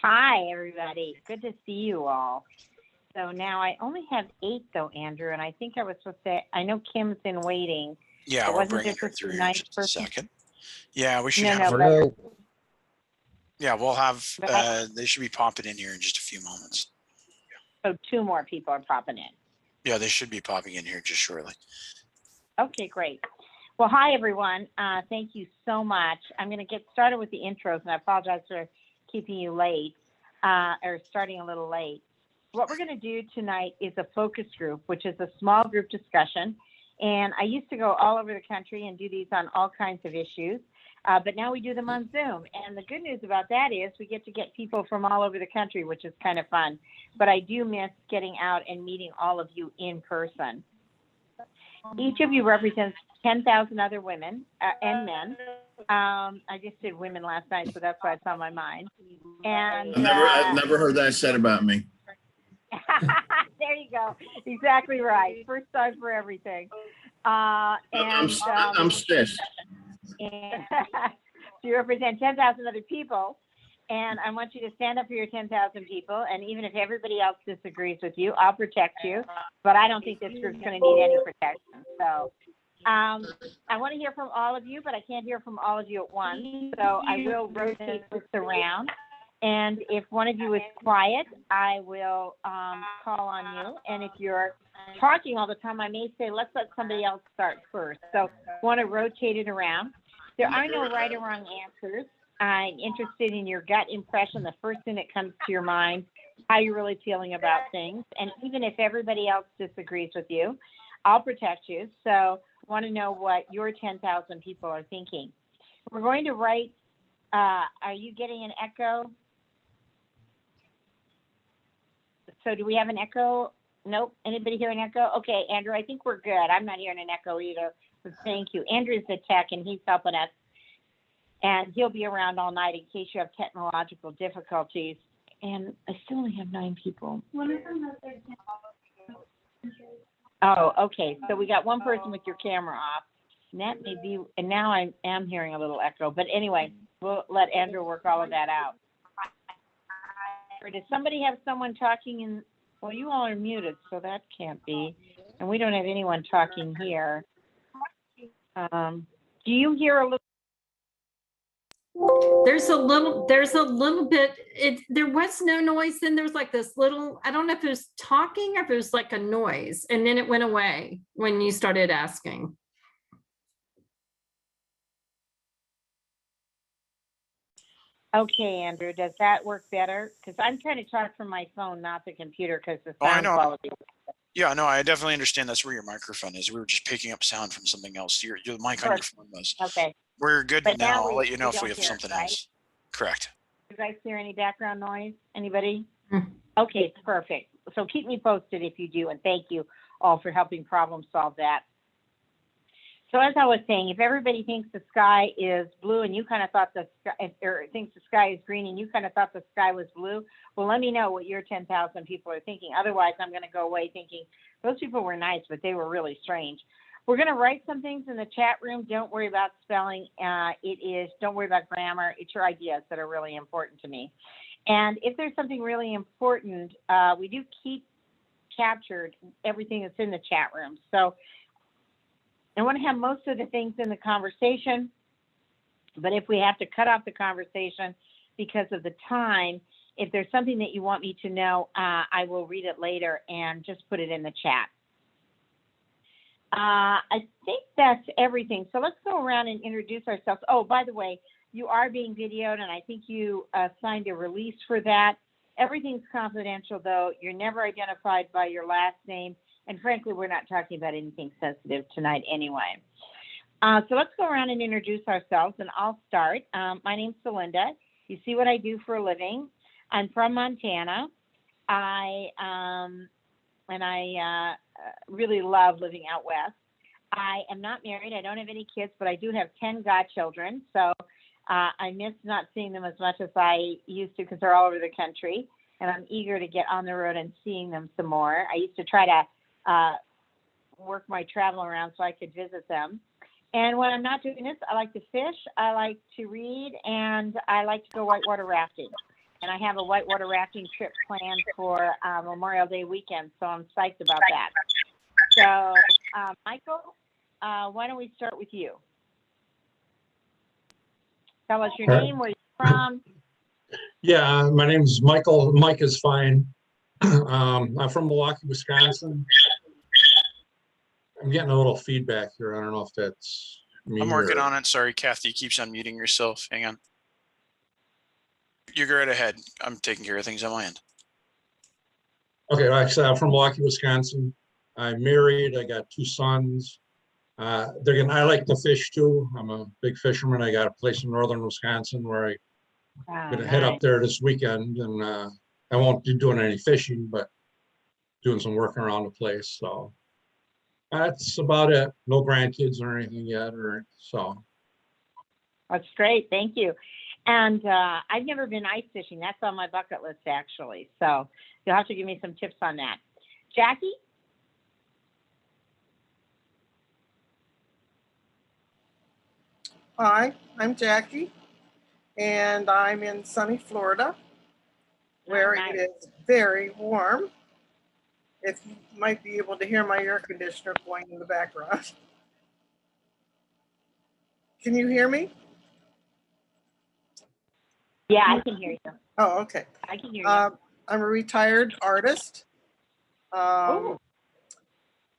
Hi, everybody. Good to see you all. So now I only have 8 though, Andrew, and I think I was supposed to, I know Kim's in waiting. Yeah, But we're wasn't there bringing her supposed to through be a here in ninth just a person? second. Yeah, we should No, have. no, but, Yeah, we'll have. but I, They should be popping in here in just a few moments. so 2 more people are popping in. Yeah, they should be popping in here just shortly. Okay, great. Well, hi, everyone. Thank you so much. I'm going to get started with the intros, and I apologize for keeping you late or starting a little late. What we're going to do tonight is a focus group, which is a small group discussion. And I used to go all over the country and do these on all kinds of issues, but now we do them on Zoom. And the good news about that is we get to get people from all over the country, which is kind of fun. But I do miss getting out and meeting all of you in person. Each of you represents 10,000 other women and men. I just did women last night, so that's why it's on my mind. And I've never heard that said about me. there you go. Exactly right. First time for everything. I'm sis. And so you represent 10,000 other people. And I want you to stand up for your 10,000 people. And even if everybody else disagrees with you, I'll protect you. But I don't think this group's going to need any protection. So I want to hear from all of you, but I can't hear from all of you at once. So I will rotate this around. And if one of you is quiet, I will call on you. And if you're talking all the time, I may say, let's let somebody else start first. So I want to rotate it around. There are no right or wrong answers. I'm interested in your gut impression, the first thing that comes to your mind, how you're really feeling about things. And even if everybody else disagrees with you, I'll protect you. So I want to know what your 10,000 people are thinking. We're going to write, are you getting an echo? So do we have an echo? Nope. Anybody hear an echo? Okay, Andrew, I think we're good. I'm not hearing an echo either. But thank you. Andrew's the tech, and he's helping us. And he'll be around all night in case you have technological difficulties. And I still only have 9 people. Oh, okay. So we got one person with your camera off. And that may be, and now I am hearing a little echo. But anyway, we'll let Andrew work all of that out. Or does somebody have someone talking in? Well, you all are muted, so that can't be. And we don't have anyone talking here. Do you hear a little? There's a little bit, there was no noise, then there was like this little, I don't know if it was talking or if it was like a noise, and then it went away when you started asking. Okay, Andrew, does that work better? Because I'm trying to talk from my phone, not the computer, because the sound quality. Yeah, no, I definitely understand that's where your microphone is. We were just picking up sound from something else. Your mic on your phone was. Okay. We're good But now. now I'll let you know we if we don't have hear it, something right? else. Correct. Do you guys hear any background noise? Anybody? Mm. Okay, perfect. So keep me posted if you do, and thank you all for helping problem solve that. So as I was saying, if everybody thinks the sky is blue and you kind of thought the sky, or thinks the sky is green and you kind of thought the sky was blue, well, let me know what your 10,000 people are thinking. Otherwise, I'm going to go away thinking those people were nice, but they were really strange. We're going to write some things in the chat room. Don't worry about spelling. Don't worry about grammar. It's your ideas that are really important to me. And if there's something really important, we do keep captured everything that's in the chat room. So I want to have most of the things in the conversation, but if we have to cut off the conversation because of the time, if there's something that you want me to know, I will read it later and just put it in the chat. I think that's everything. So let's go around and introduce ourselves. Oh, by the way, you are being videoed, and I think you signed a release for that. Everything's confidential, though. You're never identified by your last name. And frankly, we're not talking about anything sensitive tonight anyway. So let's go around and introduce ourselves, and I'll start. My name's Celinda. You see what I do for a living. I'm from Montana. I really love living out west. I am not married. I don't have any kids, but I do have 10 godchildren. So I miss not seeing them as much as I used to because they're all over the country. And I'm eager to get on the road and seeing them some more. I used to try to work my travel around so I could visit them. And when I'm not doing this, I like to fish, I like to read, and I like to go whitewater rafting. and I have a whitewater rafting trip planned for Memorial Day weekend, so I'm psyched about that. So, Michael, why don't we start with you? Tell us your name, where you're from. Yeah, my name is Michael. Mike is fine. I'm from Milwaukee, Wisconsin. I'm getting a little feedback here. I don't know if that's me. I'm working on it. Sorry, Kathy keeps unmuting yourself. Hang on. You go right ahead. I'm taking care of things on my end. Okay, like I said, I'm from Milwaukee, Wisconsin. I'm married. I got 2 sons. I like to fish too. I'm a big fisherman. I got a place in northern Wisconsin where I'm gonna head up there this weekend, and I won't be doing any fishing, but doing some work around the place. So that's about it. No grandkids or anything yet, so. That's great. Thank you. And I've never been ice fishing. That's on my bucket list, actually. So you'll have to give me some tips on that. Jackie? Hi, I'm Jackie, and I'm in sunny Florida, where nice. it is very warm. If you might be able to hear my air conditioner going in the background. Can you hear me? Yeah, I can hear you. Oh, okay. I can hear you. I'm a retired artist. Oh.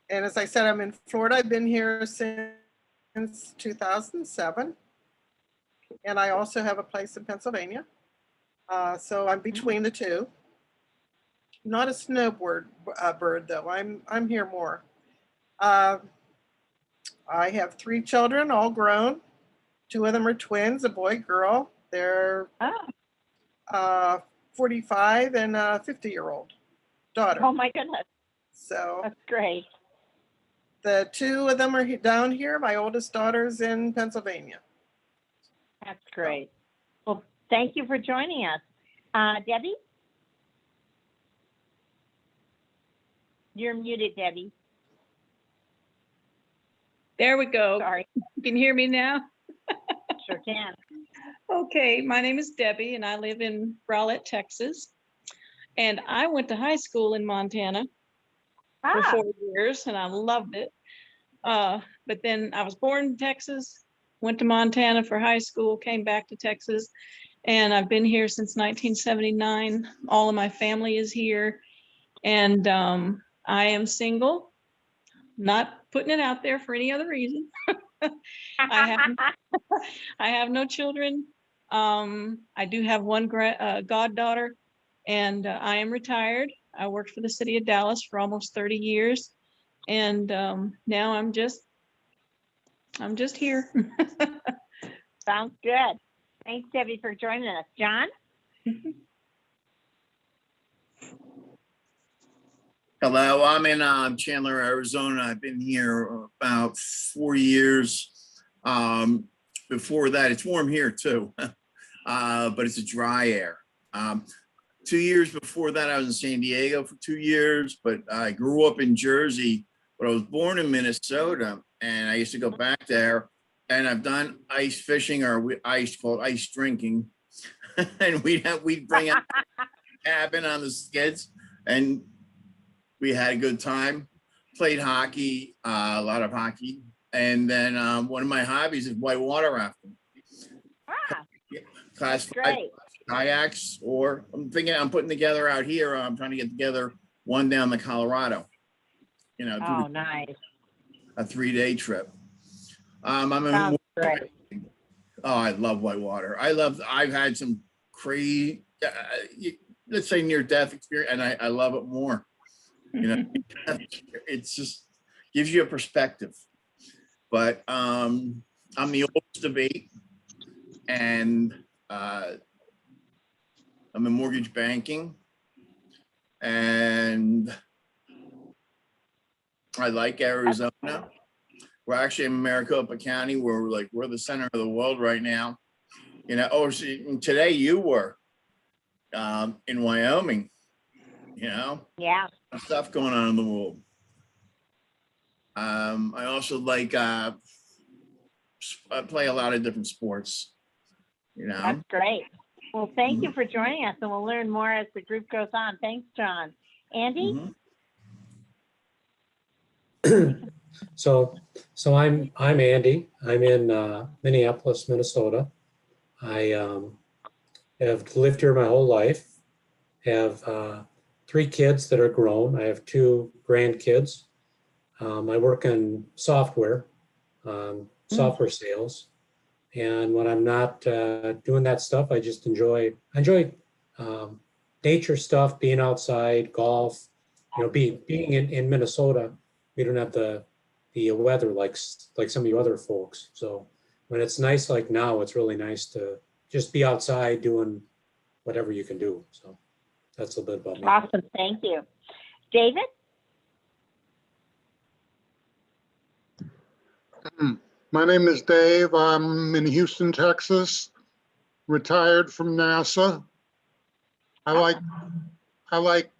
And as I said, I'm in Florida. I've been here since 2007. And I also have a place in Pennsylvania. So I'm between the two. Not a snowboard bird, though. I'm here more. I have 3 children, all grown. 2 of them are twins, a boy, girl. They're 45 and a 50-year-old daughter. Oh my goodness. So that's great. The 2 of them are down here. My oldest daughter's in Pennsylvania. That's great. Well, thank you for joining us. Debbie? You're muted, Debbie. There we go. Sorry. You can hear me now? Sure can. Okay, my name is Debbie and I live in Rowlett, Texas. And I went to high school in Montana for 4 years and I loved it. But then I was born in Texas, went to Montana for high school, came back to Texas, and I've been here since 1979. All of my family is here. And I am single, not putting it out there for any other reason. I have no children. I do have one goddaughter, and I am retired. I worked for the city of Dallas for almost 30 years, and now I'm just here. Sounds good. Thanks, Debbie, for joining us. John? Hello, I'm in Chandler, Arizona. I've been here about 4 years. Before that, it's warm here too, but it's a dry air. 2 years before that, I was in San Diego for 2 years, but I grew up in Jersey, but I was born in Minnesota, and I used to go back there, and I've done ice fishing, or called ice drinking, and we'd bring out a cabin on the skids, and we had a good time. Played hockey, a lot of hockey, and then one of my hobbies is whitewater rafting. Class 5 kayaks, or I'm putting together out here. I'm trying to get together one down the Colorado. Nice. A 3-day trip. Sounds great. Oh, I love whitewater. I've had some crazy, let's say near-death experience, and I love it more. It's just gives you a perspective. But I'm the oldest of 8, and I'm in mortgage banking, and I like Arizona. We're actually in Maricopa County, where we're the center of the world right now. Today you were in Wyoming. Yeah. Stuff going on in the world. I also like I play a lot of different sports. That's great. Well, thank you for joining us, and we'll learn more as the group goes on. Thanks, John. Andy? So I'm Andy. I'm in Minneapolis, Minnesota. I have lived here my whole life. Have 3 kids that are grown. I have 2 grandkids. I work in software, software sales, and when I'm not doing that stuff, I just enjoy nature stuff, being outside, golf. You know, being in Minnesota, we don't have the weather like some of you other folks. So when it's nice like now, it's really nice to just be outside doing whatever you can do. So that's a little bit about me. Awesome. Thank you. David? My name is Dave. I'm in Houston, Texas, retired from NASA. I like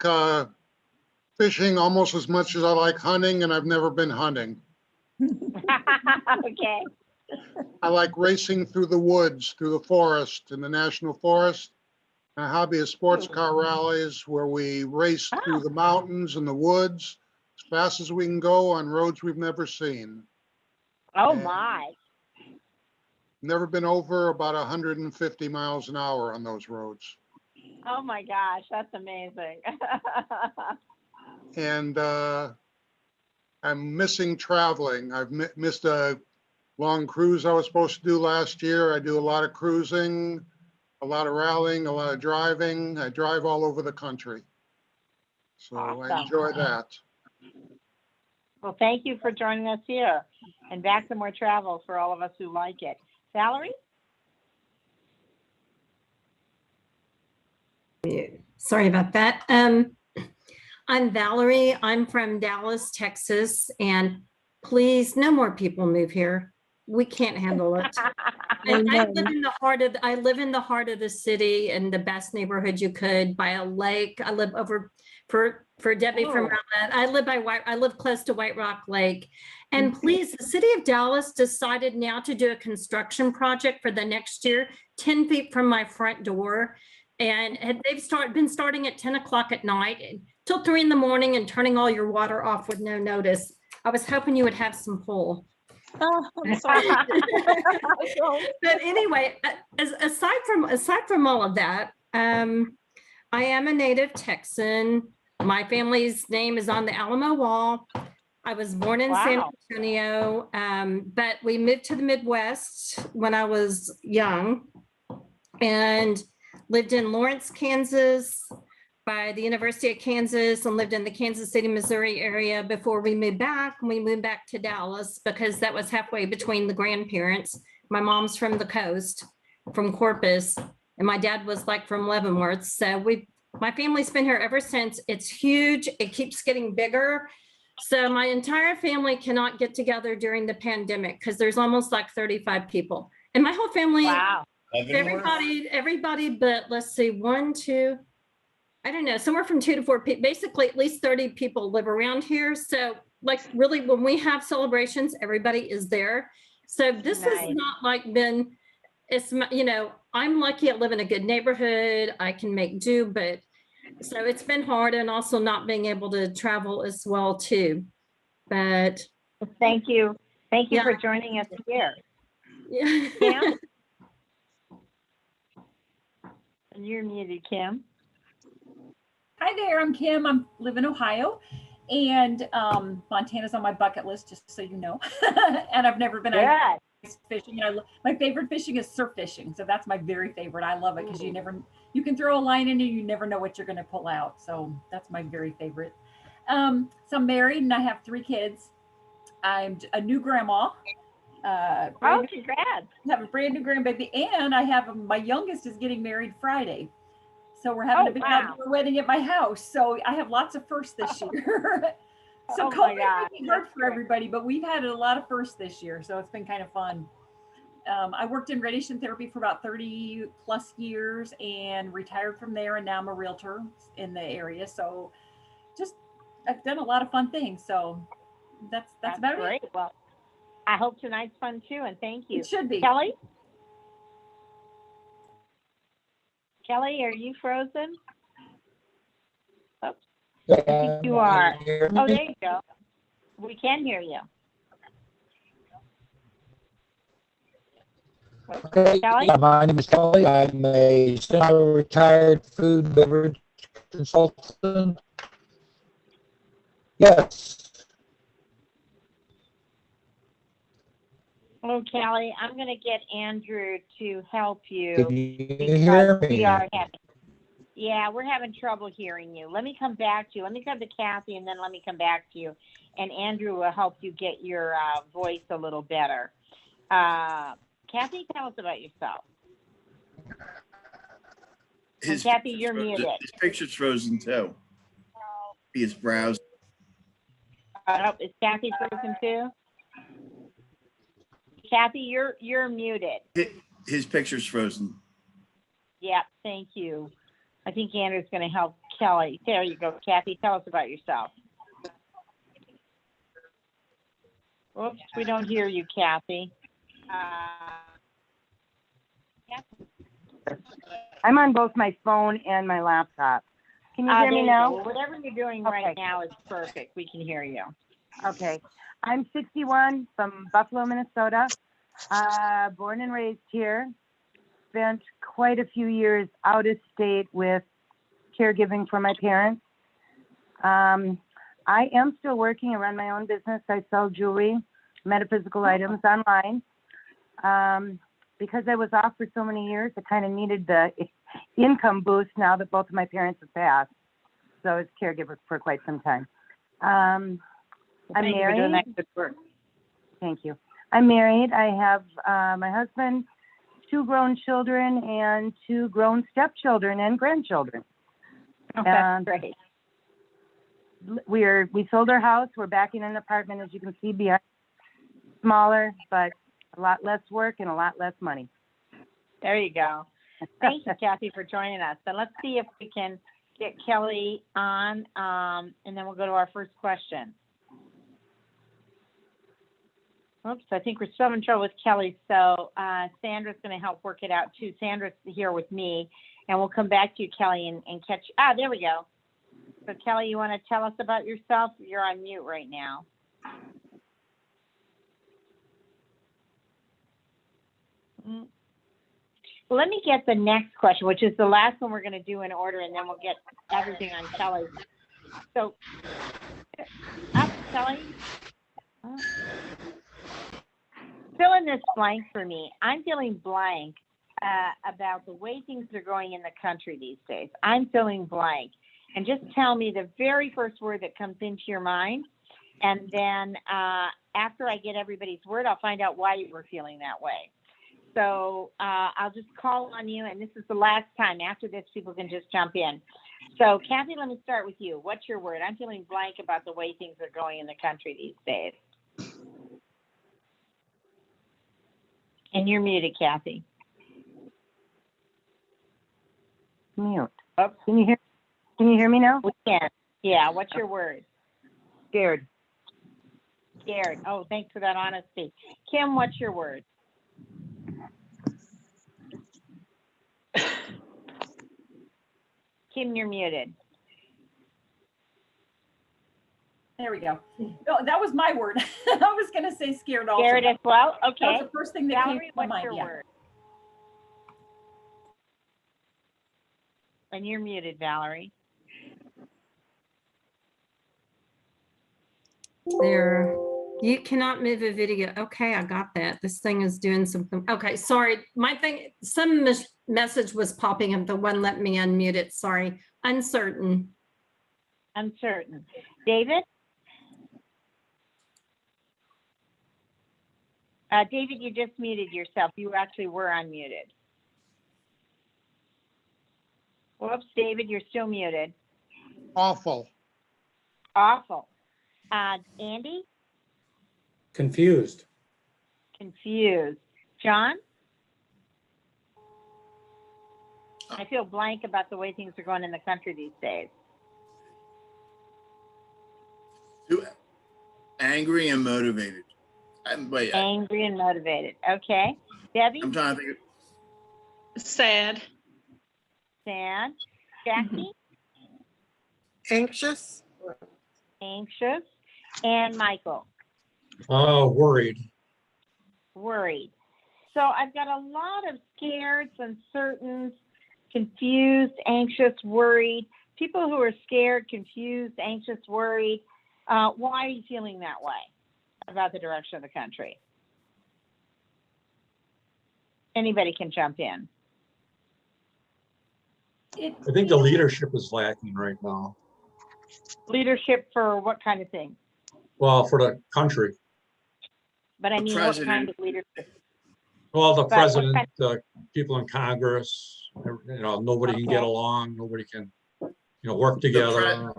fishing almost as much as I like hunting, and I've never been hunting. Okay. I like racing through the woods, through the forest, in the national forest. My hobby is sports car rallies where we race through the mountains and the woods as fast as we can go on roads we've never seen. Oh, And my. never been over about 150 miles an hour on those roads. Oh, my gosh. That's amazing. And I'm missing traveling. I've missed a long cruise I was supposed to do last year. I do a lot of cruising, a lot of rallying, a lot of driving. I drive all over the country. So I Awesome. enjoy that. Well, thank you for joining us here, and back to more travel for all of us who like it. Valerie? Sorry about that. I'm Valerie. I'm from Dallas, Texas, and please, no more people move here. We can't handle it. And I live in the heart of the city, in the best neighborhood you could, by a lake. I live over for Debbie from Rowlett. I live close to White Rock Lake. And please, the city of Dallas decided now to do a construction project for the next year, 10 feet from my front door. And they've been starting at 10 o'clock at night till 3 in the morning and turning all your water off with no notice. I was hoping you would have some pull. Oh, I'm sorry. But anyway, aside from all of that, I am a native Texan. My family's name is on the Alamo Wall. I was born in San Antonio, but we moved to the Midwest when I was young and lived in Lawrence, Kansas, by the University of Kansas, and lived in the Kansas City, Missouri area before we moved back. We moved back to Dallas because that was halfway between the grandparents. My mom's from the coast, from Corpus, and my dad was like from Leavenworth. So my family's been here ever since. It's huge. It keeps getting bigger. So my entire family cannot get together during the pandemic because there's almost like 35 people. And my whole family, everybody but let's see, 1, 2, I don't know, somewhere from 2 to 4 people, basically at least 30 people live around here. So like really when we have celebrations, everybody is there. So this has not like been, it's, you know, I'm lucky I live in a good neighborhood. I can make do, but so it's been hard, and also not being able to travel as well too. But thank you. Thank you for joining us here. Yeah. Kim? And you're muted, Kim. Hi there, I'm Kim. I live in Ohio, and Montana's on my bucket list, just so you know. And I've never been ice fishing. My favorite fishing is surf fishing, so that's my very favorite. I love it because you can throw a line in and you never know what you're going to pull out. So that's my very favorite. So I'm married and I have 3 kids. I'm a new grandma. Congrats! I have a brand new grandbaby, and I have my youngest is getting married Friday. So we're having a big outdoor wedding at my house. So I have lots of firsts this year. So COVID made it hard for everybody, but we've had a lot of firsts this year. So it's been kind of fun. I worked in radiation therapy for about 30 plus years and retired from there. And now I'm a realtor in the area. So just, I've done a lot of fun things. So that's about great. it. Well, I hope tonight's fun too. And thank you. It should be. Kelly? Kelly, are you frozen? Oh, I think you are. Oh, there you go. We can hear you. Okay, Kelly? my name is Kelly. I'm a semi-retired food and beverage consultant. Yes. Oh, Kelly, I'm going to get Andrew to help you. Can you hear We me? are we're having trouble hearing you. Let me come back to you. Let me come to Kathy and then let me come back to you. And Andrew will help you get your voice a little better. Kathy, tell us about yourself. And Kathy, you're muted. His picture's frozen too. He is browsing. Is Kathy frozen too? Kathy, you're muted. His picture's frozen. Yeah, thank you. I think Andrew's going to help Kelly. There you go, Kathy. Tell us about yourself. Oops, we don't hear you, Kathy. I'm on both my phone and my laptop. Can you hear me now? Well, whatever you're doing right now is perfect. We can hear you. Okay. I'm 61 from Buffalo, Minnesota. Born and raised here. Spent quite a few years out of state with caregiving for my parents. I am still working. I run my own business. I sell jewelry, metaphysical items online. Because I was off for so many years, I kind of needed the income boost now that both of my parents have passed. So I was caregiver for quite some time. I'm married. Doing that good work. Thank you. I'm married. I have my husband, 2 grown children, and 2 grown stepchildren and grandchildren. Oh, that's great. We sold our house. We're back in an apartment, as you can see, behind. Smaller, but a lot less work and a lot less money. There you go. Thank you, Kathy, for joining us. So let's see if we can get Kelly on, and then we'll go to our first question. Oops, I think we're still having trouble with Kelly, so Sandra's going to help work it out too. Sandra's here with me, and we'll come back to you, Kelly, and catch. There we go. So Kelly, you want to tell us about yourself? You're on mute right now. Well, let me get the next question, which is the last one we're going to do in order, and then we'll get everything on Kelly. So, Kelly, fill in this blank for me. I'm feeling blank about the way things are going in the country these days. I'm feeling blank. And just tell me the very first word that comes into your mind. And then after I get everybody's word, I'll find out why you were feeling that way. So I'll just call on you, and this is the last time. After this, people can just jump in. So, Kathy, let me start with you. What's your word? I'm feeling blank about the way things are going in the country these days. And you're muted, Kathy. Mute. Oh, can you hear me now? We can. Yeah. What's your word? Scared. Scared. Oh, thanks for that honesty. Kim, what's your word? Kim, you're muted. There we go. No, that was my word. I was going to say scared also. Scared as well? Okay. That was the first thing that Valerie, came to my what's mind. your Yeah. word? And you're muted, Valerie. There, you cannot move a video. Okay, I got that. This thing is doing something. Okay, sorry. My thing, some message was popping up. The one let me unmute it. Sorry. Uncertain. Uncertain. David? David, you just muted yourself. You actually were unmuted. Whoops, David, you're still muted. Awful. Awful. Andy? Confused. Confused. John? I feel blank about the way things are going in the country these days. Angry and motivated. Angry and motivated. Okay. Debbie? I'm trying to think. Sad. sad. Jackie? Anxious. Anxious. And Michael? Worried. Worried. So I've got a lot of scared, uncertain, confused, anxious, worried. People who are scared, confused, anxious, worried. Why are you feeling that way about the direction of the country? Anybody can jump in. I think the leadership is lacking right now. Leadership for what kind of thing? Well, for the country. But I The mean, what kind president. of leadership? Well, the But what president, kind the people in Congress, nobody can get Okay. along, nobody can, work The together.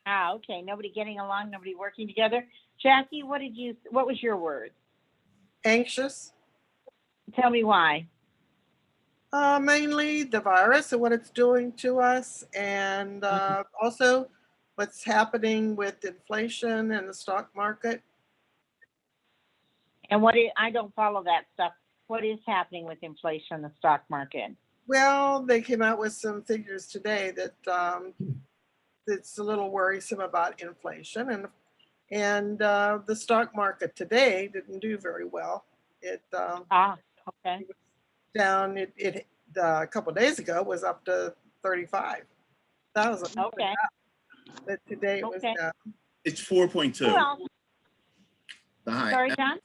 Okay. Nobody getting along, nobody working together. Jackie, what was your word? Anxious. Tell me why. Mainly the virus and what it's doing to us, and also what's happening with inflation and the stock market. And I don't follow that stuff. What is happening with inflation in the stock market? Well, they came out with some figures today that it's a little worrisome about inflation, and the stock market today didn't do very well. It Okay. down. It a couple of days ago was up to 35,000. Okay. But today it was Okay. down. It's 4.2. Well, The high. sorry, John?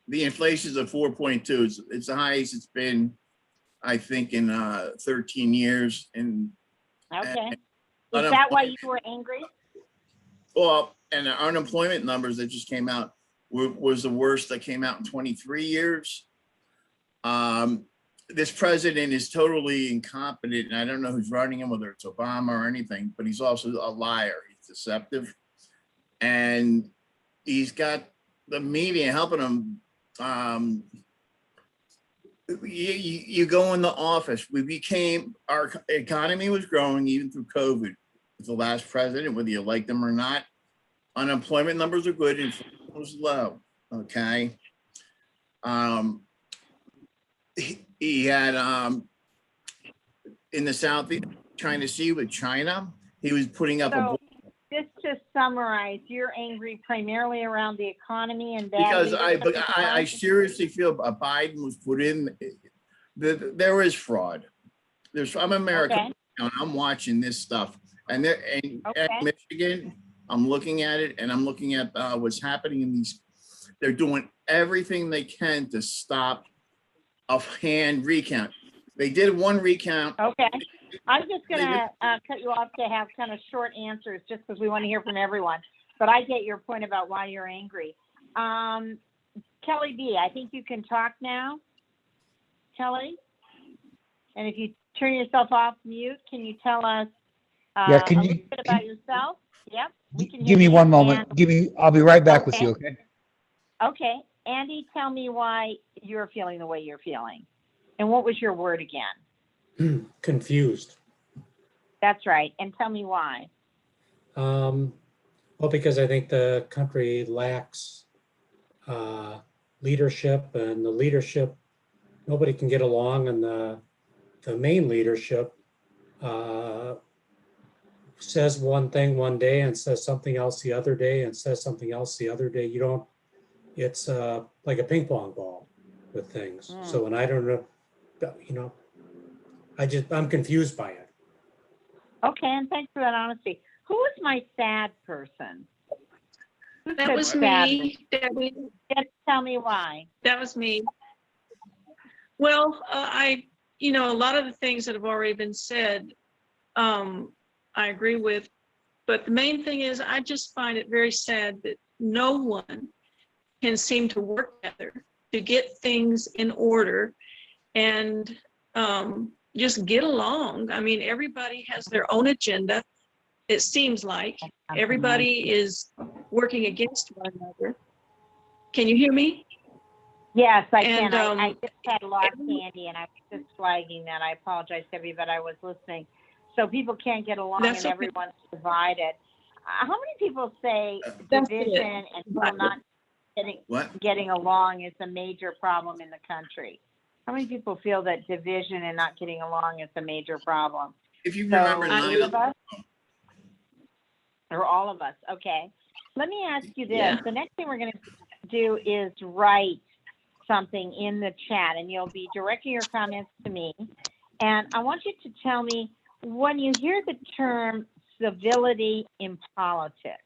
The inflation's at 4.2. It's the highest it's been, I think, in 13 years. And Okay. Is that why you were angry? well, and the unemployment numbers that just came out was the worst that came out in 23 years. This president is totally incompetent, and I don't know who's running him, whether it's Obama or anything, but he's also a liar. He's deceptive, and he's got the media helping him. You go in the office. Our economy was growing even through COVID. With the last president, whether you like them or not, unemployment numbers are good. Inflation was low. Okay. He had in the Southeast China Sea with China. He was putting up So, just to summarize, you're angry primarily around the economy and bad because leadership. I seriously feel Biden was put in. There is fraud. I'm American. Okay. And I'm watching this stuff, and Okay. Michigan, I'm looking at it, and I'm looking at what's happening in these. They're doing everything they can to stop a hand recount. They did one recount. Okay. I'm just going to cut you off to have kind of short answers just because we want to hear from everyone. But I get your point about why you're angry. Kelly B., I think you can talk now. Kelly? And if you turn yourself off mute, can you tell us Yeah, a little bit about yourself? Yep. We can hear Give me you. one moment. I'll be right back with Okay. you, okay? Okay. Andy, tell me why you're feeling the way you're feeling. And what was your word again? Confused. That's right. And tell me why. Well, because I think the country lacks leadership, and the leadership, nobody can get along, and the main leadership says one thing one day and says something else the other day and says something else the other day. It's like a ping pong ball with things. So, and I don't know, I'm confused by it. Okay, and thanks for that honesty. Who is my sad person? Who That said was sad? me, Debbie. Just tell me why. That was me. Well, a lot of the things that have already been said, I agree with. But the main thing is, I just find it very sad that no one can seem to work together to get things in order and just get along. I mean, everybody has their own agenda. It seems like everybody is working against one another. Can you hear me? Yes, I can. And, I just had lost Andy, and I was just flagging that. I apologize to everybody, but I was listening. So people can't get along, That's and okay. everyone's divided. How many people say That's division it. and people not getting along is a major problem in the country? How many people feel that division and not getting along is a major problem? If you So, remember, all of us? Or all of us, okay. Let me ask you this. Yeah. The next thing we're going to do is write something in the chat, and you'll be directing your comments to me. And I want you to tell me, when you hear the term civility in politics,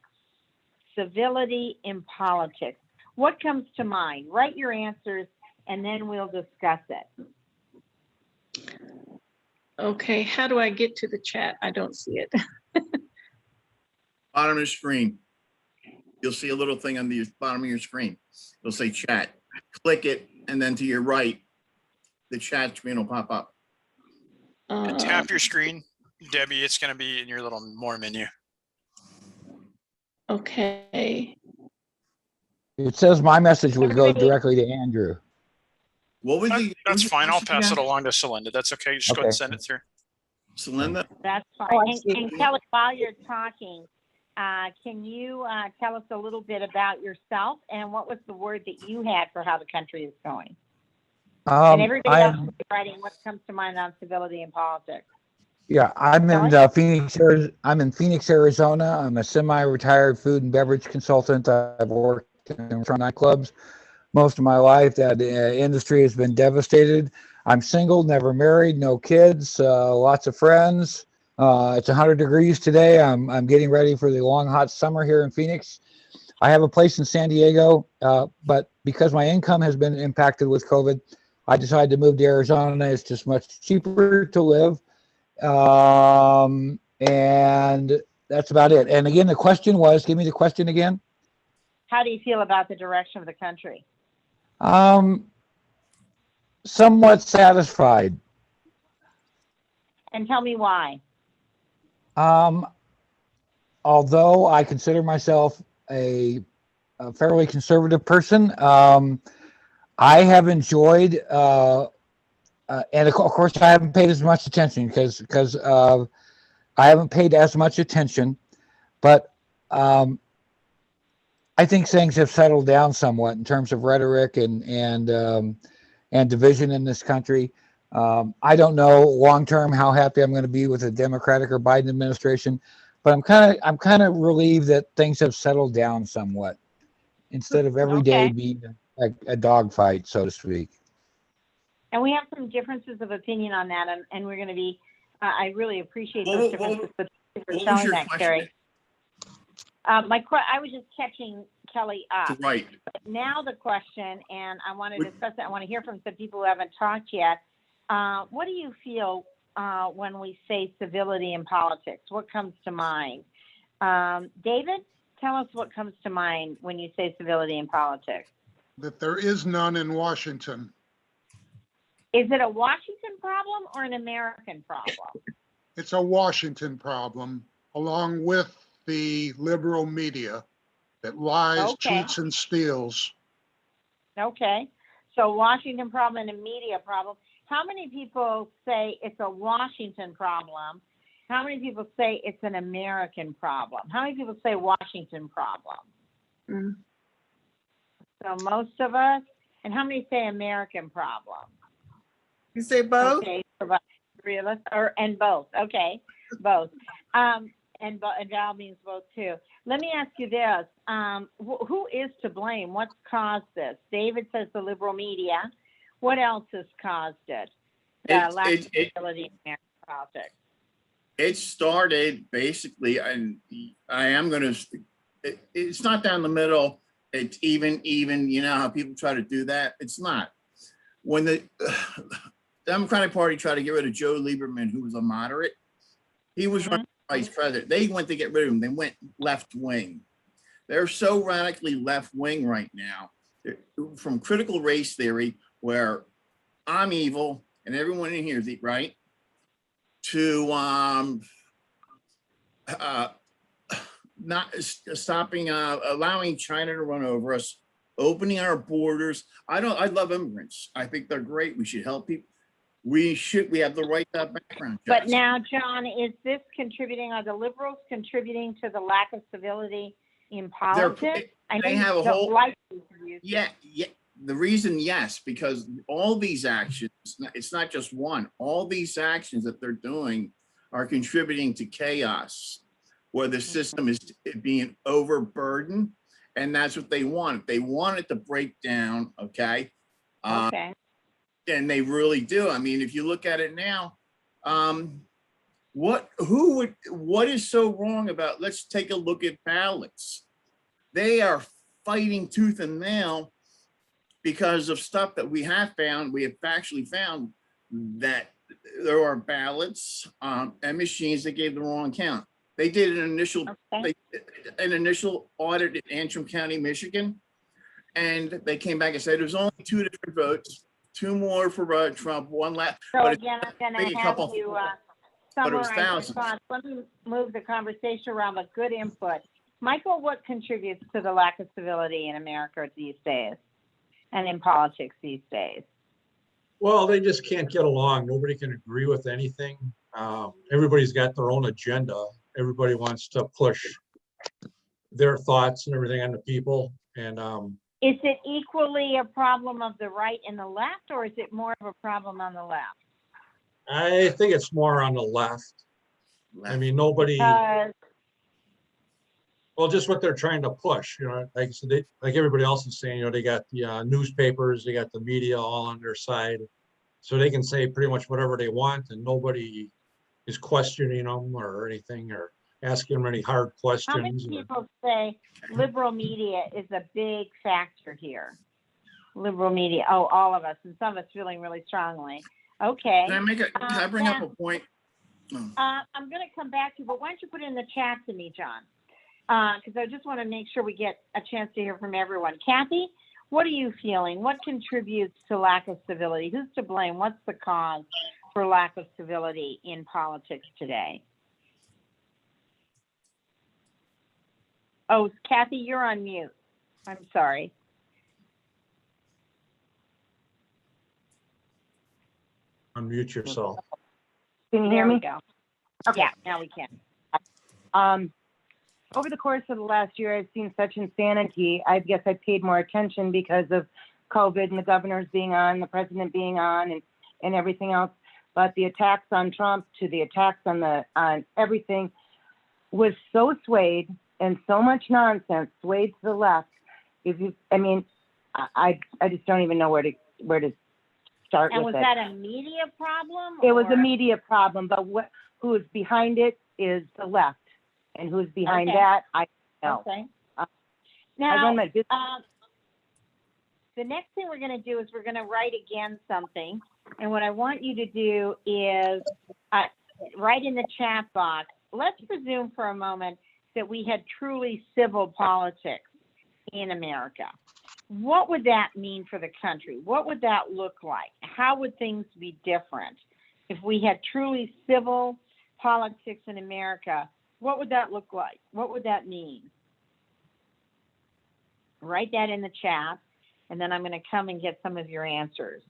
what comes to mind? Write your answers, and then we'll discuss it. Okay, how do I get to the chat? I don't see it. bottom of the screen, you'll see a little thing on the bottom of your screen. It'll say chat. Click it, and then to your right, the chat screen will pop up. And tap your screen, Debbie. It's going to be in your little more menu. Okay. It says my message would go directly to Andrew. What was the? That's fine. I'll pass it again? along to Celinda. That's okay. Just go ahead and send it through. Celinda? That's fine. Oh, I And, see. and Kelly, while you're talking, can you tell us a little bit about yourself and what was the word that you had for how the country is going? And everybody else will be writing what comes to mind on civility and politics. Yeah, I'm in Phoenix. I'm in Phoenix, Arizona. I'm a semi-retired food and beverage consultant. I've worked in restaurant nightclubs most of my life. That industry has been devastated. I'm single, never married, no kids, lots of friends. It's 100 degrees today. I'm getting ready for the long, hot summer here in Phoenix. I have a place in San Diego, but because my income has been impacted with COVID, I decided to move to Arizona. It's just much cheaper to live. And that's about it. And again, the question was, give me the question again. How do you feel about the direction of the country? Somewhat satisfied. And tell me why. Although I consider myself a fairly conservative person, I have enjoyed, and of course, I haven't paid as much attention because I haven't paid as much attention, but I think things have settled down somewhat in terms of rhetoric and division in this country. I don't know long term how happy I'm going to be with a Democratic or Biden administration, but I'm kind of relieved that things have settled down somewhat instead of every day being a dogfight, so to speak. And we have some differences of opinion on that, and we're going to be. I really appreciate those differences. But thank you for telling that, Carrie. I was just catching Kelly up. Right. But now the question, and I want to discuss it. I want to hear from some people who haven't talked yet. What do you feel when we say civility in politics? What comes to mind? David, tell us what comes to mind when you say civility in politics. That there is none in Washington. Is it a Washington problem or an American problem? It's a Washington problem, along with the liberal media that lies, cheats, and steals. Okay. So Washington problem and a media problem. How many people say it's a Washington problem? How many people say it's an American problem? How many people say Washington problem? So most of us. And how many say American problem? You say both? Okay, so about 3 of us, and both. Okay, both. And Val means both too. Let me ask you this: who is to blame? What's caused this? David says the liberal media. What else has caused it? Lack of stability in American politics. It started basically, and I am going to. It's not down the middle. It's even. You know how people try to do that. It's not. When the Democratic Party tried to get rid of Joe Lieberman, who was a moderate, he was running for vice president. They went to get rid of him. They went left wing. They're so radically left wing right now, from critical race theory, where I'm evil and everyone in here is right, to not stopping, allowing China to run over us, opening our borders. I love immigrants. I think they're great. We should help people. We have the right background. But now, John, is this contributing? Are the liberals contributing to the lack of civility in politics? They have a whole. The reason, yes, because all these actions, it's not just one, all these actions that they're doing are contributing to chaos, where the system is being overburdened, and that's what they want. They want it to break down, okay? Okay. And they really do. I mean, if you look at it now, what is so wrong about, let's take a look at ballots. They are fighting tooth and nail because of stuff that we have actually found that there are ballots and machines that gave the wrong count. They did an initial audit in Antrim County, Michigan, and they came back and said there was only 2 different votes, 2 more for Trump, 1 left. So again, I'm going to have you but it was summarize your thousands. thoughts. Let me move the conversation around with good input. Michael, what contributes to the lack of civility in America these days and in politics these days? Well, they just can't get along. Nobody can agree with anything. Everybody's got their own agenda. Everybody wants to push their thoughts and everything on the people. And is it equally a problem of the right and the left, or is it more of a problem on the left? I think it's more on the left. I mean, nobody. Well, just what they're trying to push, you know, like so like everybody else is saying, you know, they got the newspapers, they got the media all on their side, so they can say pretty much whatever they want, and nobody is questioning them or anything or asking them any hard questions. How many people say liberal media is a big factor here? Liberal media, all of us, and some of us feeling really strongly. Okay. Can I bring up a point? I'm going to come back to you, but why don't you put it in the chat to me, John? Because I just want to make sure we get a chance to hear from everyone. Kathy, what are you feeling? What contributes to lack of civility? Who's to blame? What's the cause for lack of civility in politics today? Oh, Kathy, you're on mute. I'm sorry. Unmute yourself. Can you hear me? There we go. Okay, yeah, now we can. Over the course of the last year, I've seen such insanity. I guess I paid more attention because of COVID and the governors being on, the president being on, and everything else. But the attacks on Trump to the attacks on everything was so swayed, and so much nonsense swayed to the left. I just don't even know where to start and with it. And was that a media problem? It was a media problem, but who is behind it is the left. And who's behind that, I don't know. Okay. Now, the next thing we're going to do is we're going to write again something. And what I want you to do is write in the chat box. Let's presume for a moment that we had truly civil politics in America. What would that mean for the country? What would that look like? How would things be different if we had truly civil politics in America? What would that look like? What would that mean? Write that in the chat, and then I'm going to come and get some of your answers.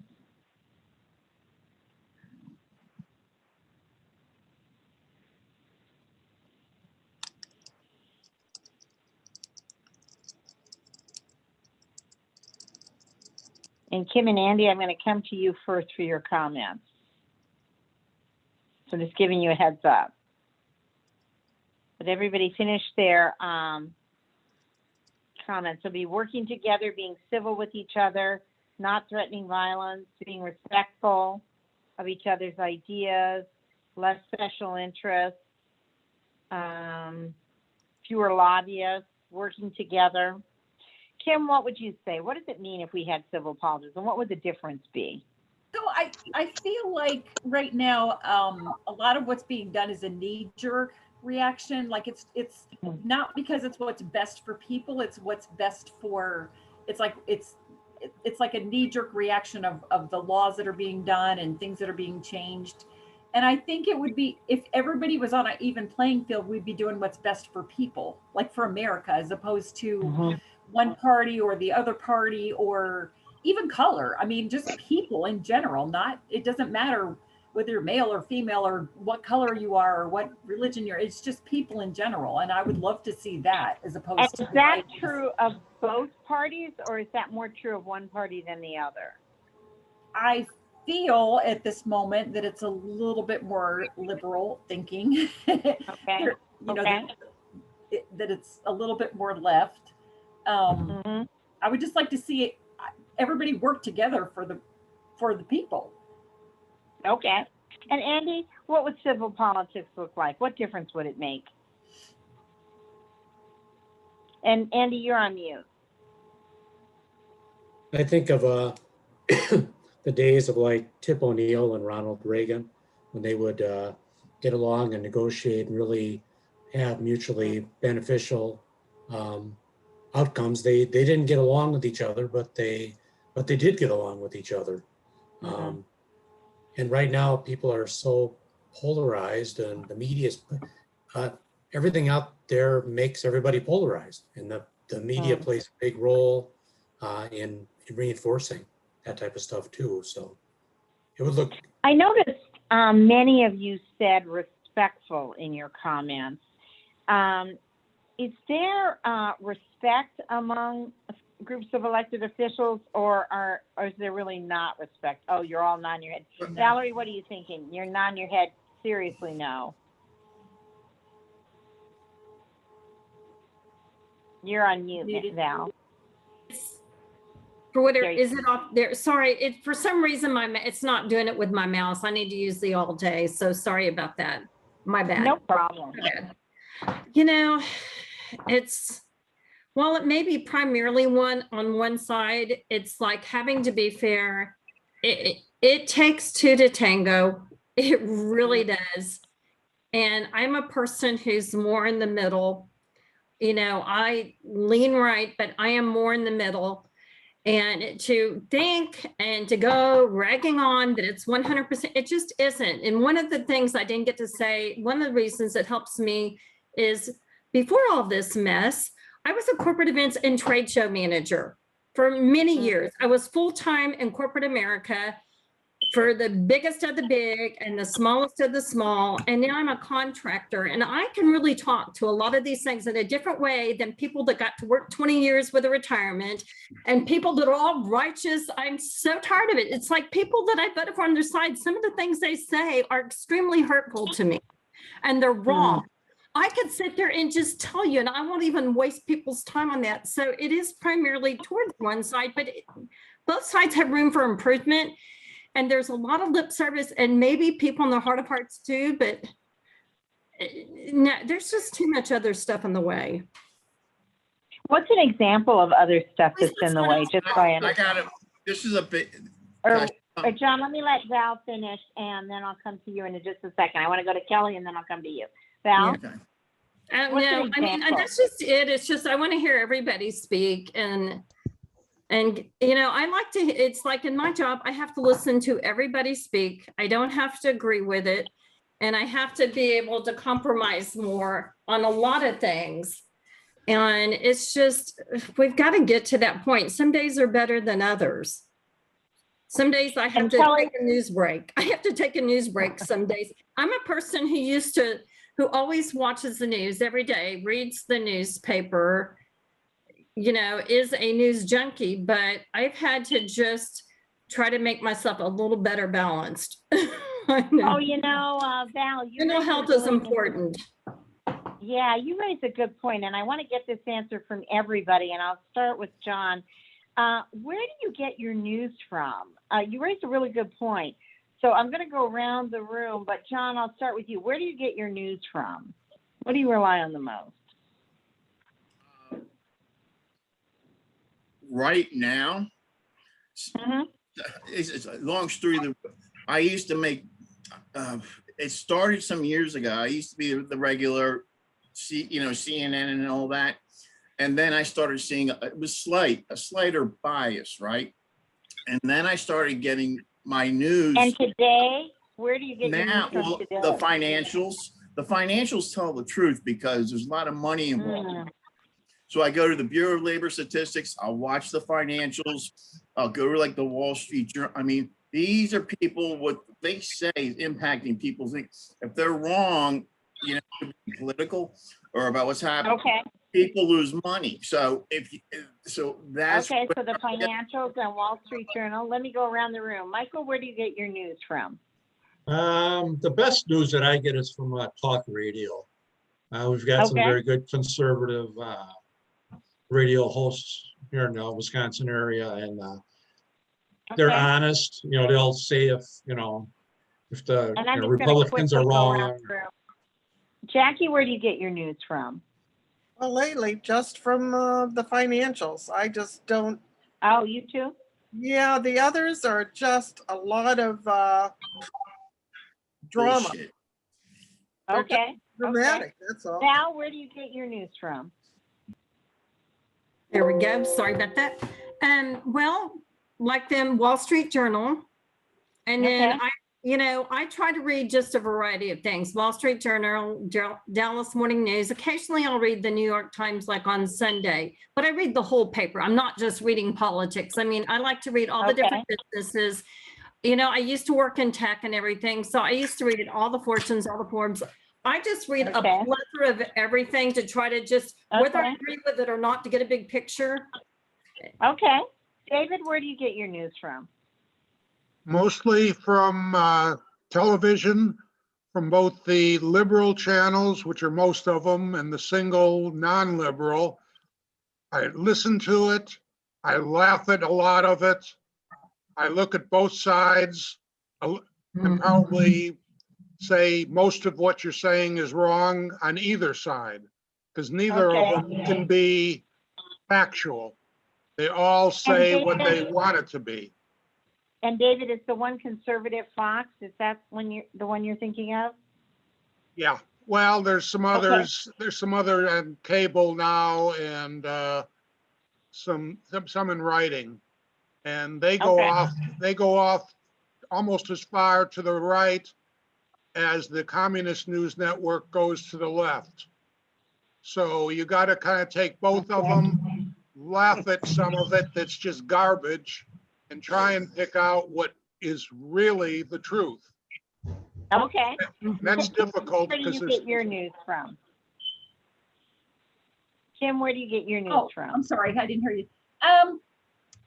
And Kim and Andy, I'm going to come to you first for your comments. So just giving you a heads up. But everybody finish their comments. So be working together, being civil with each other, not threatening violence, being respectful of each other's ideas, less special interests, fewer lobbyists, working together. Kim, what would you say? What does it mean if we had civil politics, and what would the difference be? So I feel like right now a lot of what's being done is a knee-jerk reaction. Like it's not because it's what's best for people, it's what's best for, it's like a knee-jerk reaction of the laws that are being done and things that are being changed. And I think it would be, if everybody was on an even playing field, we'd be doing what's best for people, like for America, as opposed to one party or the other party or even color. I mean, just people in general. Not, it doesn't matter whether you're male or female or what color you are or what religion you're, it's just people in general. And I would love to see that as opposed And to. is that true of both parties, or is that more true of one party than the other? I feel at this moment that it's a little bit more liberal thinking. Okay. You know, Okay. that it's a little bit more left. I would just like to see everybody work together for the people. Okay. And Andy, what would civil politics look like? What difference would it make? And Andy, you're on mute. I think of the days of like Tip O'Neill and Ronald Reagan, when they would get along and negotiate and really have mutually beneficial outcomes. They didn't get along with each other, but they did get along with each other. And right now, people are so polarized, and the media is everything out there makes everybody polarized, and the media plays a big role in reinforcing that type of stuff too. So it would look. I noticed many of you said respectful in your comments. Is there respect among groups of elected officials, or is there really not respect? Oh, you're all nodding your head. Valerie, what are you thinking? You're nodding your head. Seriously, no. You're on mute, Val. For whatever, is it off there? Sorry, for some reason it's not doing it with my mouse. I need to use the Alt A, so sorry about that. My bad. No problem. My bad. You know, while it may be primarily on one side, it's like having to be fair. It takes two to tango. It really does. And I'm a person who's more in the middle. You know, I lean right, but I am more in the middle. And to think and to go ragging on that it's 100%, it just isn't. And one of the things I didn't get to say, one of the reasons it helps me is before all this mess, I was a corporate events and trade show manager for many years. I was full-time in corporate America for the biggest of the big and the smallest of the small. And now I'm a contractor, and I can really talk to a lot of these things in a different way than people that got to work 20 years with a retirement and people that are all righteous. I'm so tired of it. It's like people that I voted for on their side, some of the things they say are extremely hurtful to me, and they're wrong. I could sit there and just tell you, and I won't even waste people's time on that. So it is primarily towards one side, but both sides have room for improvement. And there's a lot of lip service, and maybe people in their heart of hearts do, but no, there's just too much other stuff in the way. What's an example of other stuff that's in the way? Just so I I got it. This is a bit. Or John, let me let Val finish, and then I'll come to you in just a second. I want to go to Kelly, and then I'll come to you. Val? Okay. No, I mean, that's just it. It's just, I want to hear everybody speak, and you know, I like to, it's like in my job, I have to listen to everybody speak. I don't have to agree with it. And I have to be able to compromise more on a lot of things. And it's just, we've got to get to that point. Some days are better than others. Some days I have to take a news break. I have to take a news break some days. I'm a person who always watches the news every day, reads the newspaper, you know, is a news junkie, but I've had to just try to make myself a little better balanced. Oh, you know, Val, mental health is important. Yeah, you raised a good point, and I want to get this answer from everybody, and I'll start with John. Where do you get your news from? You raised a really good point. So I'm going to go around the room, but John, I'll start with you. Where do you get your news from? What do you rely on the most? Right now, it's a long story. I used to make, it started some years ago. I used to be the regular, CNN and all that. And then I started seeing, it was a slighter bias, right? And then I started getting my news. And today, where do you get your news from today? The financials tell the truth because there's a lot of money involved. So I go to the Bureau of Labor Statistics, I'll watch the financials, I'll go to like the Wall Street Journal. I mean, These are people, what they say is impacting people's things. If they're wrong, you know, it could be political or about what's happening. Okay. People lose money. So that's Okay, so the financials and Wall Street Journal. Let me go around the room. Michael, where do you get your news from? The best news that I get is from talk radio. We've got some Okay. very good conservative radio hosts here in the Wisconsin area, and they're Okay. honest. You know, they'll say if the And I'm just gonna Republicans are quickly go around wrong. the room. Jackie, where do you get your news from? Well, lately, just from the financials. I just don't. Oh, you too? Yeah, the others are just a lot of drama. bullshit. They're just Okay. dramatic, that's all. Val, where do you get your news from? There we go. Sorry about that. Well, like them Wall Street Journal. And then Okay. I try to read just a variety of things. Wall Street Journal, Dallas Morning News. Occasionally I'll read the New York Times like on Sunday, but I read the whole paper. I'm not just reading politics. I mean, I like to read all the different businesses. You know, I used to work in tech and everything. So I used to read all the fortunes, all the Forbes. I just read a plethora of everything to try to just, whether I agree with it or not, to get a big picture. Okay. David, where do you get your news from? Mostly from television, from both the liberal channels, which are most of them, and the single non-liberal. I listen to it. I laugh at a lot of it. I look at both sides and probably say most of what you're saying is wrong on either side, because neither of them can be factual. They all say what they want it to be. And David, is the one conservative Fox, is that the one you're thinking of? Yeah, well, there's some others. There's some other on cable now, and some in writing, and they go off. They go off almost as far to the right as the Communist News Network goes to the left. So you got to kind of take both of them, laugh at some of it that's just garbage, and try and pick out what is really the truth. Okay. That's difficult Where do because you get your news from? Kim, where do you get your news from? I'm sorry, I didn't hear you.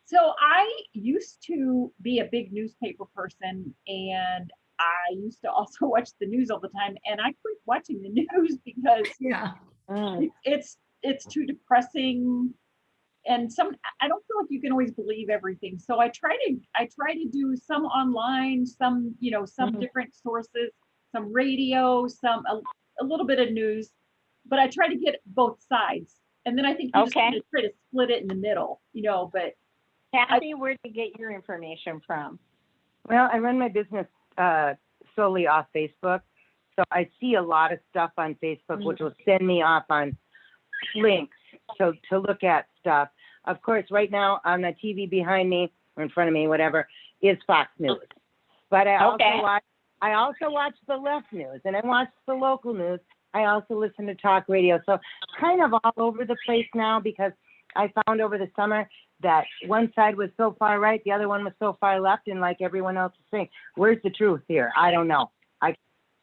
So I used to be a big newspaper person, and I used to also watch the news all the time, and I quit watching the news because it's too depressing, and I don't feel like you can always believe everything. So I try to do some online, some different sources, some radio, a little bit of news, but I try to get both sides. And then I think you just kind of try to split it in the middle, but. Kathy, where do you get your information from? Well, I run my business solely off Facebook. So I see a lot of stuff on Facebook, which will send me off on links to look at stuff. Of course, right now on the TV behind me or in front of me, whatever, is Fox News. But I also watch the left news, and I watch the local news. I also listen to talk radio. So kind of all over the place now, because I found over the summer that one side was so far right, the other one was so far left, and like everyone else is saying, where's the truth here? I don't know.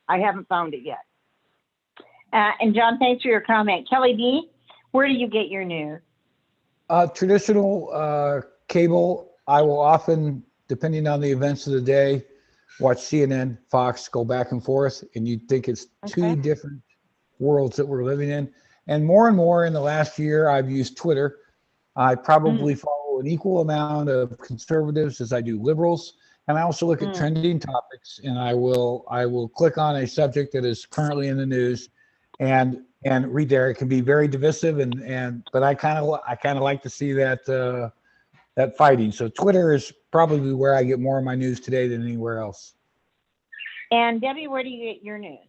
I haven't found it yet. And John, thanks for your comment. Kelly B, where do you get your news? Traditional cable, I will often, depending on the events of the day, watch CNN, Fox, go back and forth, and you'd think it's two different worlds that we're living in. And more in the last year, I've used Twitter. I probably follow an equal amount of conservatives as I do liberals. And I also look at trending topics, and I will click on a subject that is currently in the news and read there. It can be very divisive, but I kind of like to see that fighting. So Twitter is probably where I get more of my news today than anywhere else. And Debbie, where do you get your news?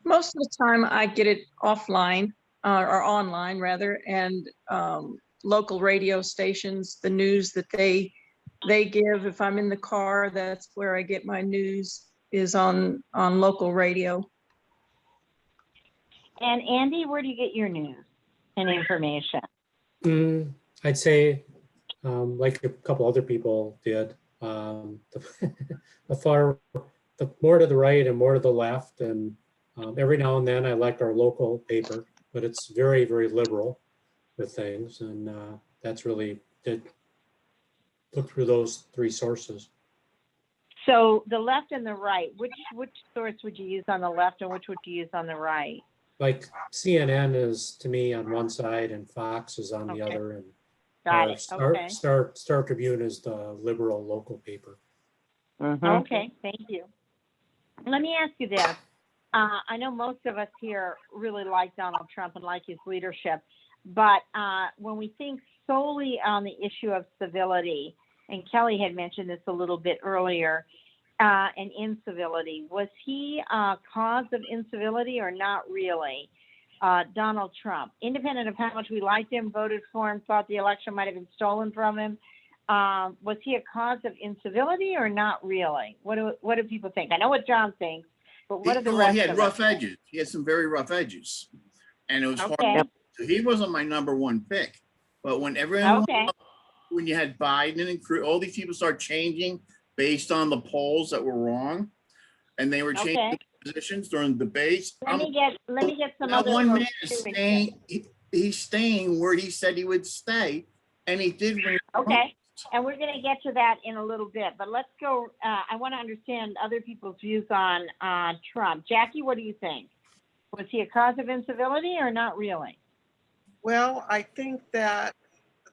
Most of the time I get it offline or online rather, and local radio stations, the news that they give. If I'm in the car, that's where I get my news, is on local radio. And Andy, where do you get your news and information? I'd say, like a couple other people did, The more to the right and more to the left. And every now and then I like our local paper, but it's very, very liberal with things. And that's really, look through those three sources. So the left and the right, which source would you use on the left and which would you use on the right? Like CNN is to me on one side and Fox is on the other. And Got it. Okay. Star Tribune is the liberal local paper. Okay, thank you. Let me ask you this. I know most of us here really like Donald Trump and like his leadership, but when we think solely on the issue of civility, and Kelly had mentioned this a little bit earlier, and incivility, was he a cause of incivility or not really? Donald Trump, independent of how much we liked him, voted for him, thought the election might have been stolen from him, was he a cause of incivility or not really? What do people think? I know what John thinks, but what are the rest He had of rough us? edges. He had some very rough edges. And it was Okay. hard. He wasn't my number one pick. But when everyone, Okay. when you had Biden and all these people start changing based on the polls that were wrong, and they were changing positions during the debates. Let me get some That other one man folks is too. staying. He's staying where he said he would stay, and he did. Okay, and we're going to get to that in a little bit, but let's go. I want to understand other people's views on Trump. Jackie, what do you think? Was he a cause of incivility or not really? Well, I think that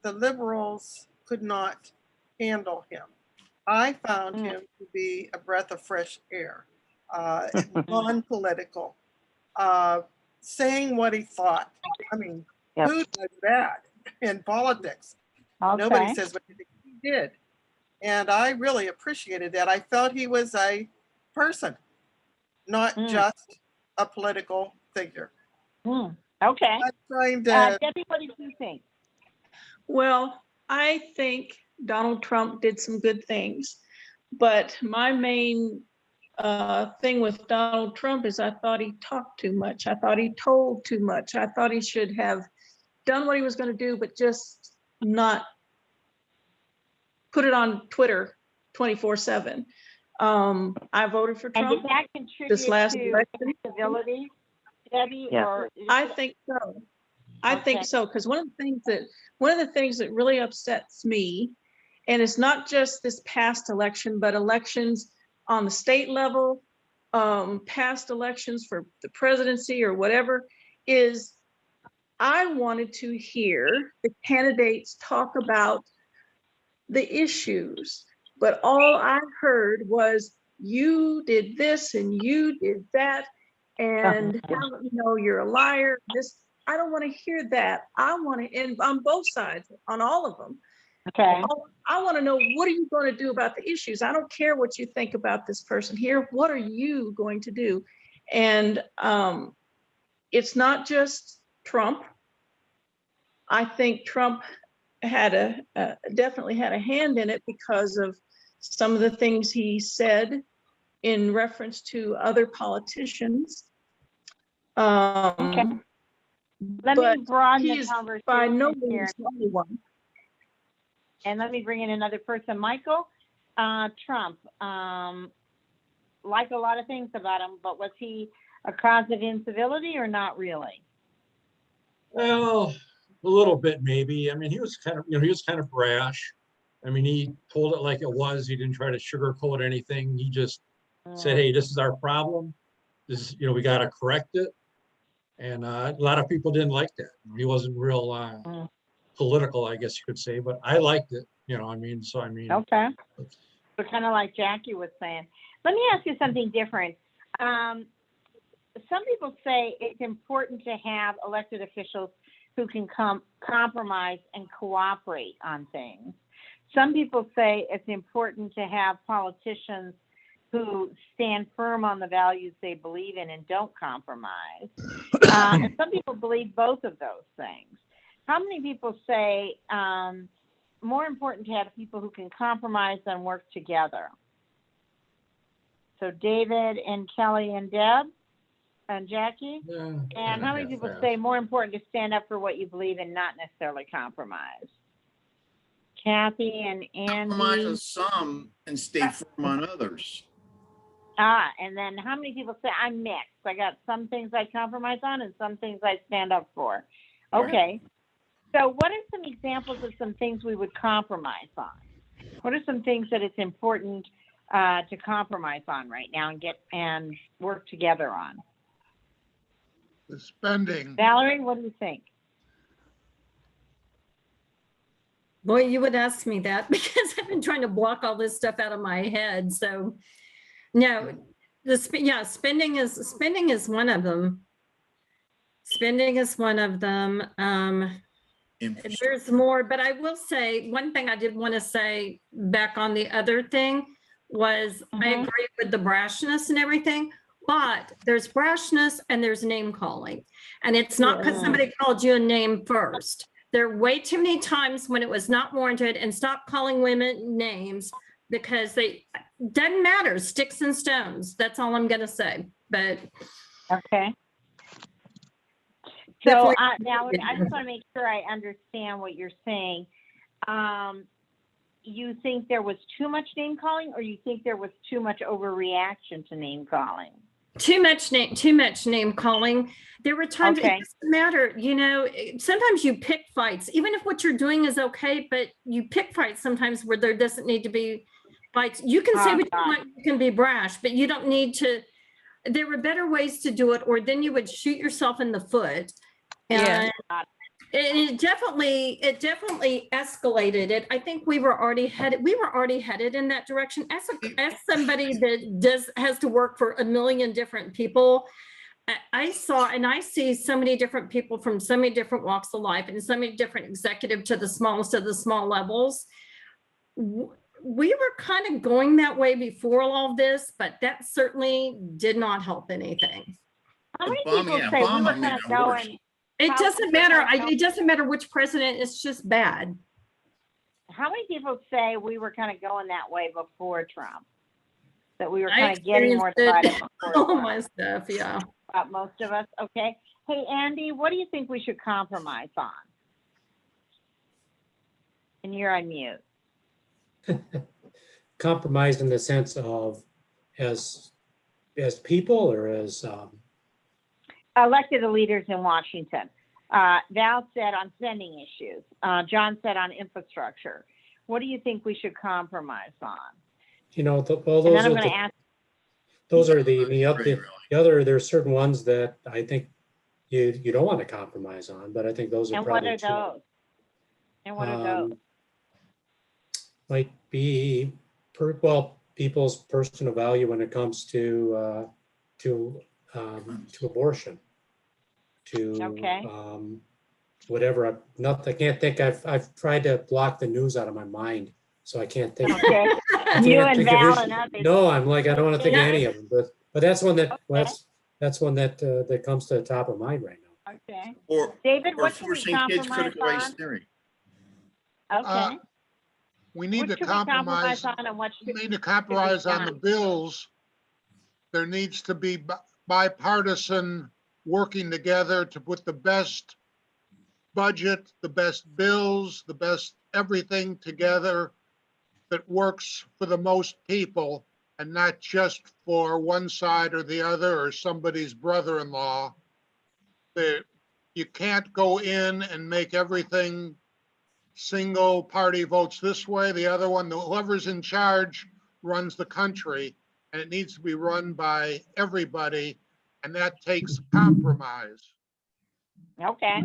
the liberals could not handle him. I found him to be a breath of fresh air, non-political, saying what he thought. I mean, who does that in politics? Nobody says what he did. And I really appreciated that. I felt he was a person, not just a political figure. Okay. I'm trying to... Debbie, what did you think? Well, I think Donald Trump did some good things, but my main thing with Donald Trump is I thought he talked too much. I thought he told too much. I thought he should have done what he was going to do, but just not put it on Twitter 24/7. I voted for Trump. And did that contribute this last to election. civility, Debbie? Yeah. Or I think so. I think so, because one of the things that really upsets me, and it's not just this past election, but elections on the state level, past elections for the presidency or whatever, is I wanted to hear the candidates talk about the issues, but all I heard was you did this and you did that, and you're a liar. I don't want to hear that. I want to end on both sides, on all of them. Okay. I want to know, what are you going to do about the issues? I don't care what you think about this person here. What are you going to do? And it's not just Trump. I think Trump had definitely had a hand in it because of some of the things he said in reference to other politicians. Okay. Let me broaden the he's conversation by no here. means the only one. And let me bring in another person. Michael, Trump, like a lot of things about him, but was he a cause of incivility or not really? Well, a little bit maybe. I mean, he was kind of brash. I mean, he told it like it was. He didn't try to sugarcoat anything. He just said, "Hey, this is our problem. This is, we got to correct it." And a lot of people didn't like that. He wasn't real political, I guess you could say, but I liked it. Okay. So kind of like Jackie was saying. Let me ask you something different. Some people say it's important to have elected officials who can compromise and cooperate on things. Some people say it's important to have politicians who stand firm on the values they believe in and don't compromise. And some people believe both of those things. How many people say more important to have people who can compromise than work together? So David and Kelly and Deb and Jackie? And how many people say more important to stand up for what you believe in, not necessarily compromise? Kathy and Compromise on Andy. some and stay firm on others. And then how many people say I'm mixed? I got some things I compromise on and some things I stand up for. Okay. So what are some examples of some things we would compromise on? What are some things that it's important to compromise on right now and work together on? The spending. Valerie, what do you think? Boy, you would ask me that because I've been trying to block all this stuff out of my head. So no, spending is one of them. Spending is one of them. There's more, but I will say one thing I did want to say back on the other thing was I agree with the brashness and everything, but there's brashness and there's name calling. And it's not because somebody called you a name first. There are way too many times when it was not warranted, and stop calling women names because they doesn't matter. Sticks and stones. That's all I'm going to say. But okay. So Valerie, I just want to make sure I understand what you're saying. You think there was too much name calling, or you think there was too much overreaction to name calling? Too much name calling. There were times it doesn't matter, sometimes you pick fights, even if what you're doing is okay, but you pick fights sometimes where there doesn't need to be fights. You can say what you want, you can be brash, but you don't need to. There were better ways to do it, or then you would shoot yourself in the foot. And it definitely escalated it. I think we were already headed in that direction. As somebody that has to work for a million different people, I see so many different people from so many different walks of life and so many different executive to the smallest of the small levels. We were kind of going that way before all of this, but that certainly did not help anything. How many people say we were kind of going? It doesn't matter. It doesn't matter which president. It's just bad. How many people say we were kind of going that way before Trump? That we were kind of getting more divided before all my stuff, yeah. Most of us, okay. Hey, Andy, what do you think we should compromise on? And you're on mute. Compromise in the sense of as people or as elected leaders in Washington. Val said on spending issues. John said on infrastructure. What do you think we should compromise on? Those are the other. There's certain ones that I think you don't want to compromise on, but I think those are probably what are those? And what are those? Might be people's personal value when it comes to abortion, whatever. I can't think. I've tried to block the news out of my mind, so I can't think. Okay. You and Val and others. No, I'm like, I don't want to think of any of them, but that's one that that's one that comes to the top of mind right now. Okay. Or David, or what should we forcing kids compromise critical race on? theory. Okay. We need to compromise. We need to should compromise be on the done? bills. There needs to be bipartisan working together to put the best budget, the best bills, the best everything together that works for the most people and not just for one side or the other or somebody's brother-in-law. You can't go in and make everything single party votes this way, the other one. Whoever's in charge runs the country, and it needs to be run by everybody, and that takes compromise. Okay.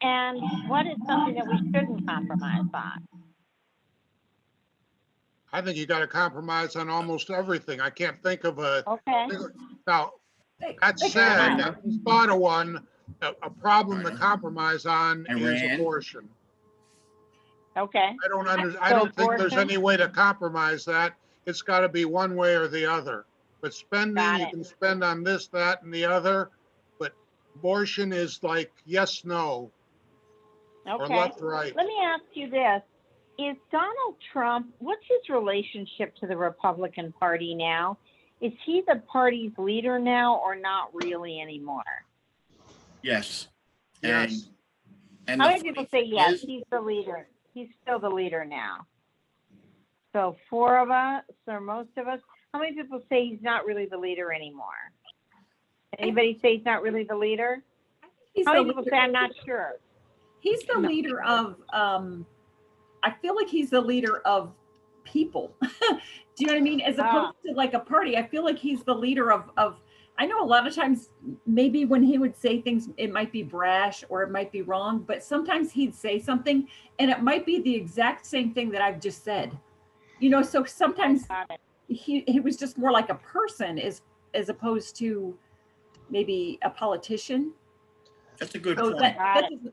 And what is something that we shouldn't compromise on? I think you got to compromise on almost everything. I can't think of a. Okay. Now, that said, I just thought of one. A problem to compromise on is abortion. Okay. I don't think there's any way to compromise that. It's got to be one way or the other. But spending, you can spend on this, that, and the other. But abortion is like yes, no, or left, right. Let me ask you this. Is Donald Trump, what's his relationship to the Republican Party now? Is he the party's leader now or not really anymore? Yes. Yes. And how many people say yes, he's the leader? he's still the leader now. So 4 of us, or most of us, how many people say he's not really the leader anymore? Anybody say he's not really the leader? He's How the many people leader- say I'm not sure? He's the leader of, I feel like he's the leader of people. Do you know what I mean? As opposed to like a party, I feel like he's the leader of, I know a lot of times, maybe when he would say things, it might be brash or it might be wrong, but sometimes he'd say something and it might be the exact same thing that I've just said. You know, so sometimes he was just more like a person as opposed to maybe a politician. That's a good So point.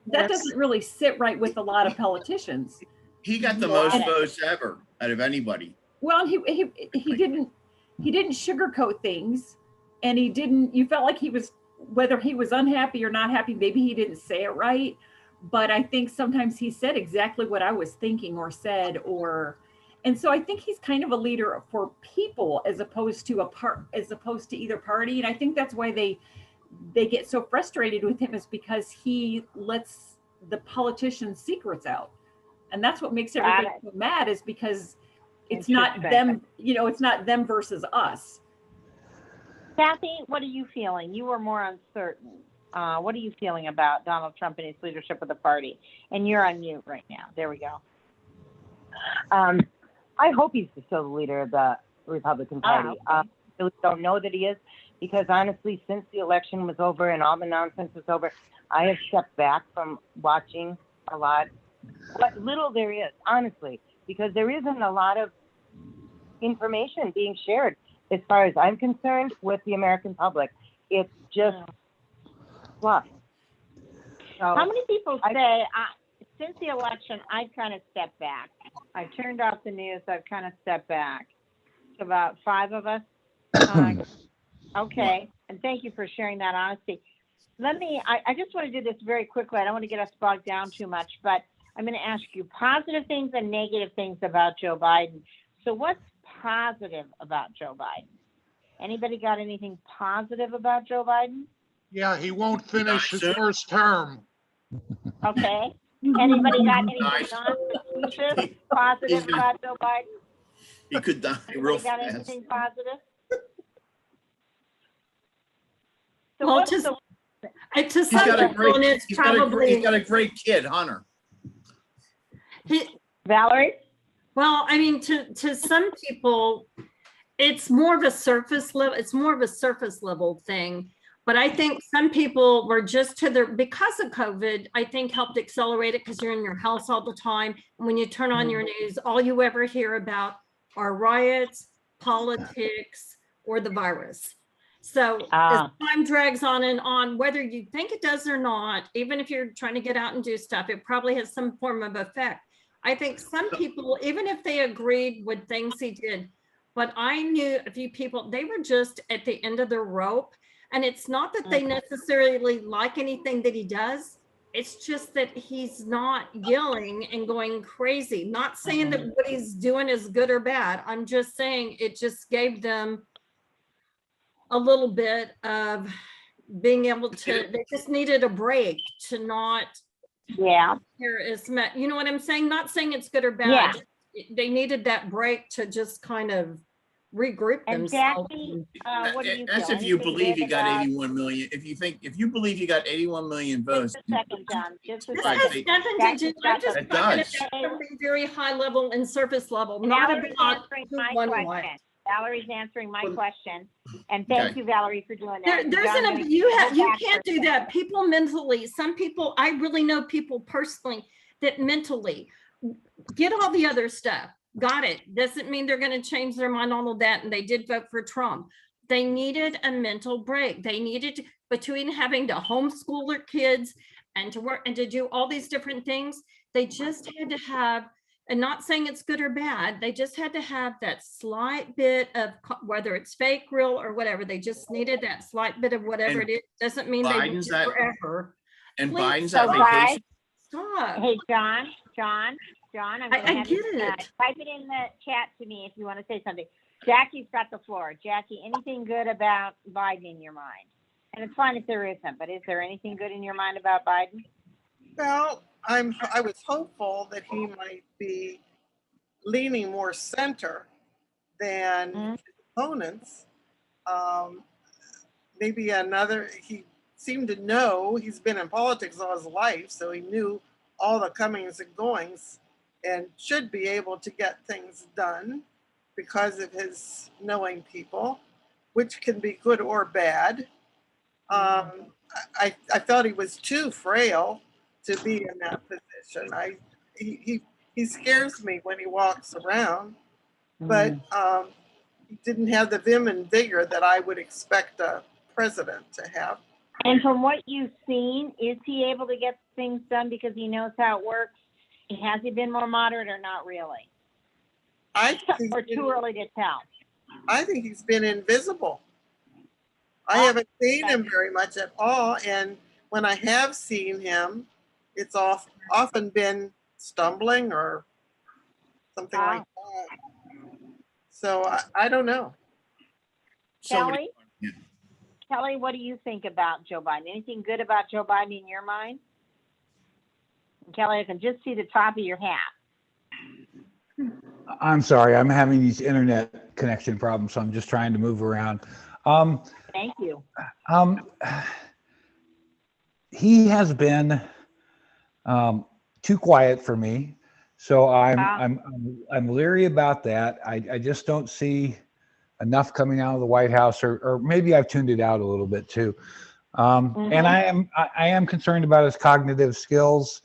that doesn't really sit right with a lot of politicians. He got the most votes ever out of anybody. Well, he didn't sugarcoat things, and you felt like he was, whether he was unhappy or not happy, maybe he didn't say it right, but I think sometimes he said exactly what I was thinking or said, and so I think he's kind of a leader for people as opposed to either party, and I think that's why they get so frustrated with him, is because he lets the politicians' secrets out. And that's what makes everybody so mad, is because it's not them, it's not them versus us. Kathy, what are you feeling? You were more uncertain. What are you feeling about Donald Trump and his leadership of the party? And you're on mute right now. There we go. I hope he's still the leader of the Republican Party. Okay. I really don't know that he is, because honestly, since the election was over and all the nonsense was over, I have stepped back from watching a lot, what little there is, honestly, because there isn't a lot of information being shared as far as I'm concerned with the American public. It's just fluff. So How many people say, since the election, I've kind of stepped back. I've turned off the news. I've kind of stepped back. It's about 5 of us. Okay. And thank you for sharing that honesty. I just want to do this very quickly. I don't want to get us bogged down too much, but I'm going to ask you positive things and negative things about Joe Biden. So what's positive about Joe Biden? Anybody got anything positive about Joe Biden? Yeah, he won't finish his first term. Okay. Anybody got anything non-conclusive positive about Joe Biden? He could die real Anybody got fast. anything positive? So Well, what's to the He's some got a people, and great, it's he's got a probably, great kid, Hunter. Valerie? well, I mean, to some people, it's more of a surface level, thing. But I think some people were just because of COVID, I think helped accelerate it, because you're in your house all the time. And when you turn on your news, all you ever hear about are riots, politics, or the virus. So as time drags on and on, whether you think it does or not, even if you're trying to get out and do stuff, it probably has some form of effect. I think some people, even if they agreed with things he did, but I knew a few people, they were just at the end of their rope. And it's not that they necessarily like anything that he does. It's just that he's not yelling and going crazy. Not saying that what he's doing is good or bad. I'm just saying it just gave them a little bit of being able to, they just needed a break to not hear as much. You know what I'm saying? Not saying it's good or bad. They needed that break to just kind of regroup themselves. Jackie, what do you That's feel? if you Anything believe good you got about- 81 million. If you believe you got 81 million votes. Just a second, John. Just a This second. has nothing to do, I'm just It talking does. about something very high level and surface level, not Valerie's about answering who my won question. what. Valerie's answering my question. And thank you, Valerie, for doing that. There's John, an, gonna you go back can't for a do second. that. People mentally, some people, I really know people personally that mentally get all the other stuff. Got it. Doesn't mean they're going to change their mind on all that. And they did vote for Trump. They needed a mental break. They needed to, between having to homeschool their kids and to work and to do all these different things, they just had to have, and not saying it's good or bad, they just had to have that slight bit of, whether it's fake, real, or whatever, they just needed that slight bit of whatever it is. Doesn't mean they would Biden's do at- forever. And Please, Biden's So on vacation. Stop. Hey, John, I'm I gonna have you, get it. type it in the chat to me if you want to say something. Jackie's got the floor. Jackie, anything good about Biden in your mind? And it's fine if there isn't, but is there anything good in your mind about Biden? Well, I was hopeful that he might be leaning more center than his opponents. Maybe he seemed to know, he's been in politics all his life, so he knew all the comings and goings and should be able to get things done because of his knowing people, which can be good or bad. I felt he was too frail to be in that position. He scares me when he walks around, but he didn't have the vim and vigor that I would expect a president to have. And from what you've seen, is he able to get things done because he knows how it works? Has he been more moderate or not really? Or too early to tell? I think he's been invisible. I haven't seen him very much at all. And when I have seen him, it's often been stumbling or something like that. So I don't know. Kelly? Kelly, what do you think about Joe Biden? Anything good about Joe Biden in your mind? Kelly, I can just see the top of your hat. I'm sorry, I'm having these internet connection problems, so I'm just trying to move around. Thank you. He has been too quiet for me, so I'm leery about that. I just don't see enough coming out of the White House, or maybe I've tuned it out a little bit too. And I am concerned about his cognitive skills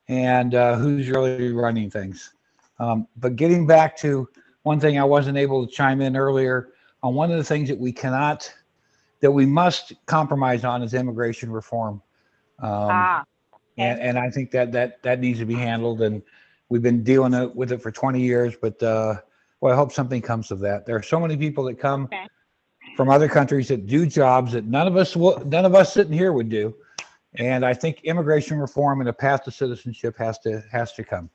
and who's really running things. But getting back to one thing I wasn't able to chime in earlier on, one of the things that we must compromise on is immigration reform. And I think that needs to be handled, and we've been dealing with it for 20 years, but well, I hope something comes of that. There are so many people that come from other countries that do jobs that none of us sitting here would do. And I think immigration reform and a path to citizenship has to come.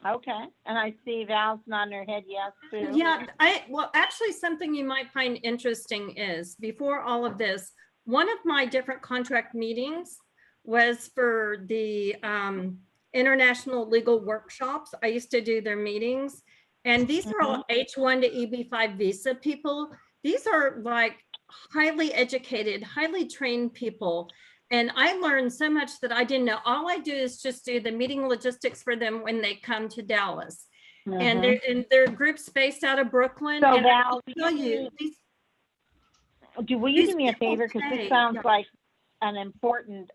Okay. And I see Val's nodding her head yes too. Yeah, well, actually something you might find interesting is, before all of this, one of my different contract meetings was for the international legal workshops. I used to do their meetings, and these are all H1 to EB5 visa people. These are like highly educated, highly trained people. And I learned so much that I didn't know. All I do is just do the meeting logistics for them when they come to Dallas. And they're groups based out of Brooklyn. So and Val, I'll tell you, will you do me a favor? Because this sounds like an important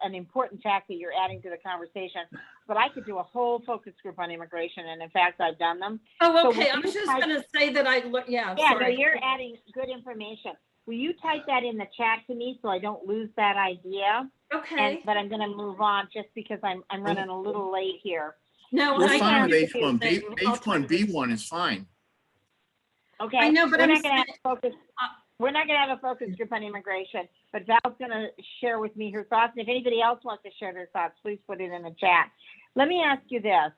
fact that you're adding to the conversation. But I could do a whole focus group on immigration, and in fact, I've done them. Oh, okay. I was just going to say that Yeah, no, you're adding good information. Will you type that in the chat to me so I don't lose that idea? Okay. But I'm going to move on just because I'm running a little late here. No, we're fine with H1B. H1B1 is fine. Okay. I know, but we're not going to have a focus group on immigration, but Val's going to share with me her thoughts. And if anybody else wants to share their thoughts, please put it in the chat. Let me ask you this.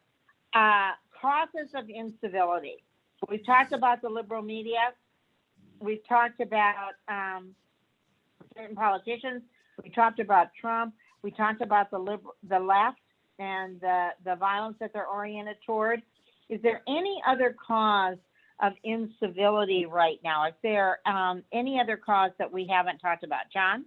Causes of incivility. We've talked about the liberal media. We've talked about certain politicians. We talked about Trump. We talked about the left and the violence that they're oriented toward. Is there any other cause of incivility right now? Is there any other cause that we haven't talked about? John?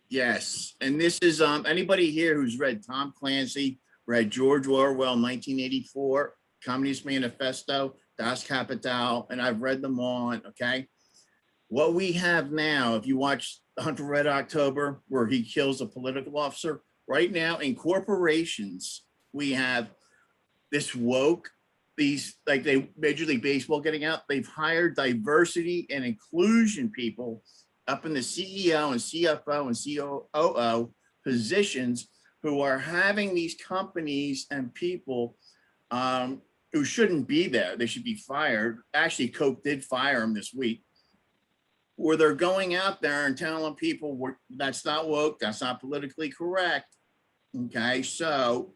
Yes, and this is anybody here who's read Tom Clancy, read George Orwell, 1984, Communist Manifesto, Das Kapital, and I've read them all, okay? What we have now, if you watch Hunter Red October, where he kills a political officer, right now in corporations, we have this woke, these, like Major League Baseball getting out, they've hired diversity and inclusion people up in the CEO and CFO and COO positions who are having these companies and people who shouldn't be there. They should be fired. Actually, Coke did fire them this week, where they're going out there and telling people that's not woke, that's not politically correct. Okay, so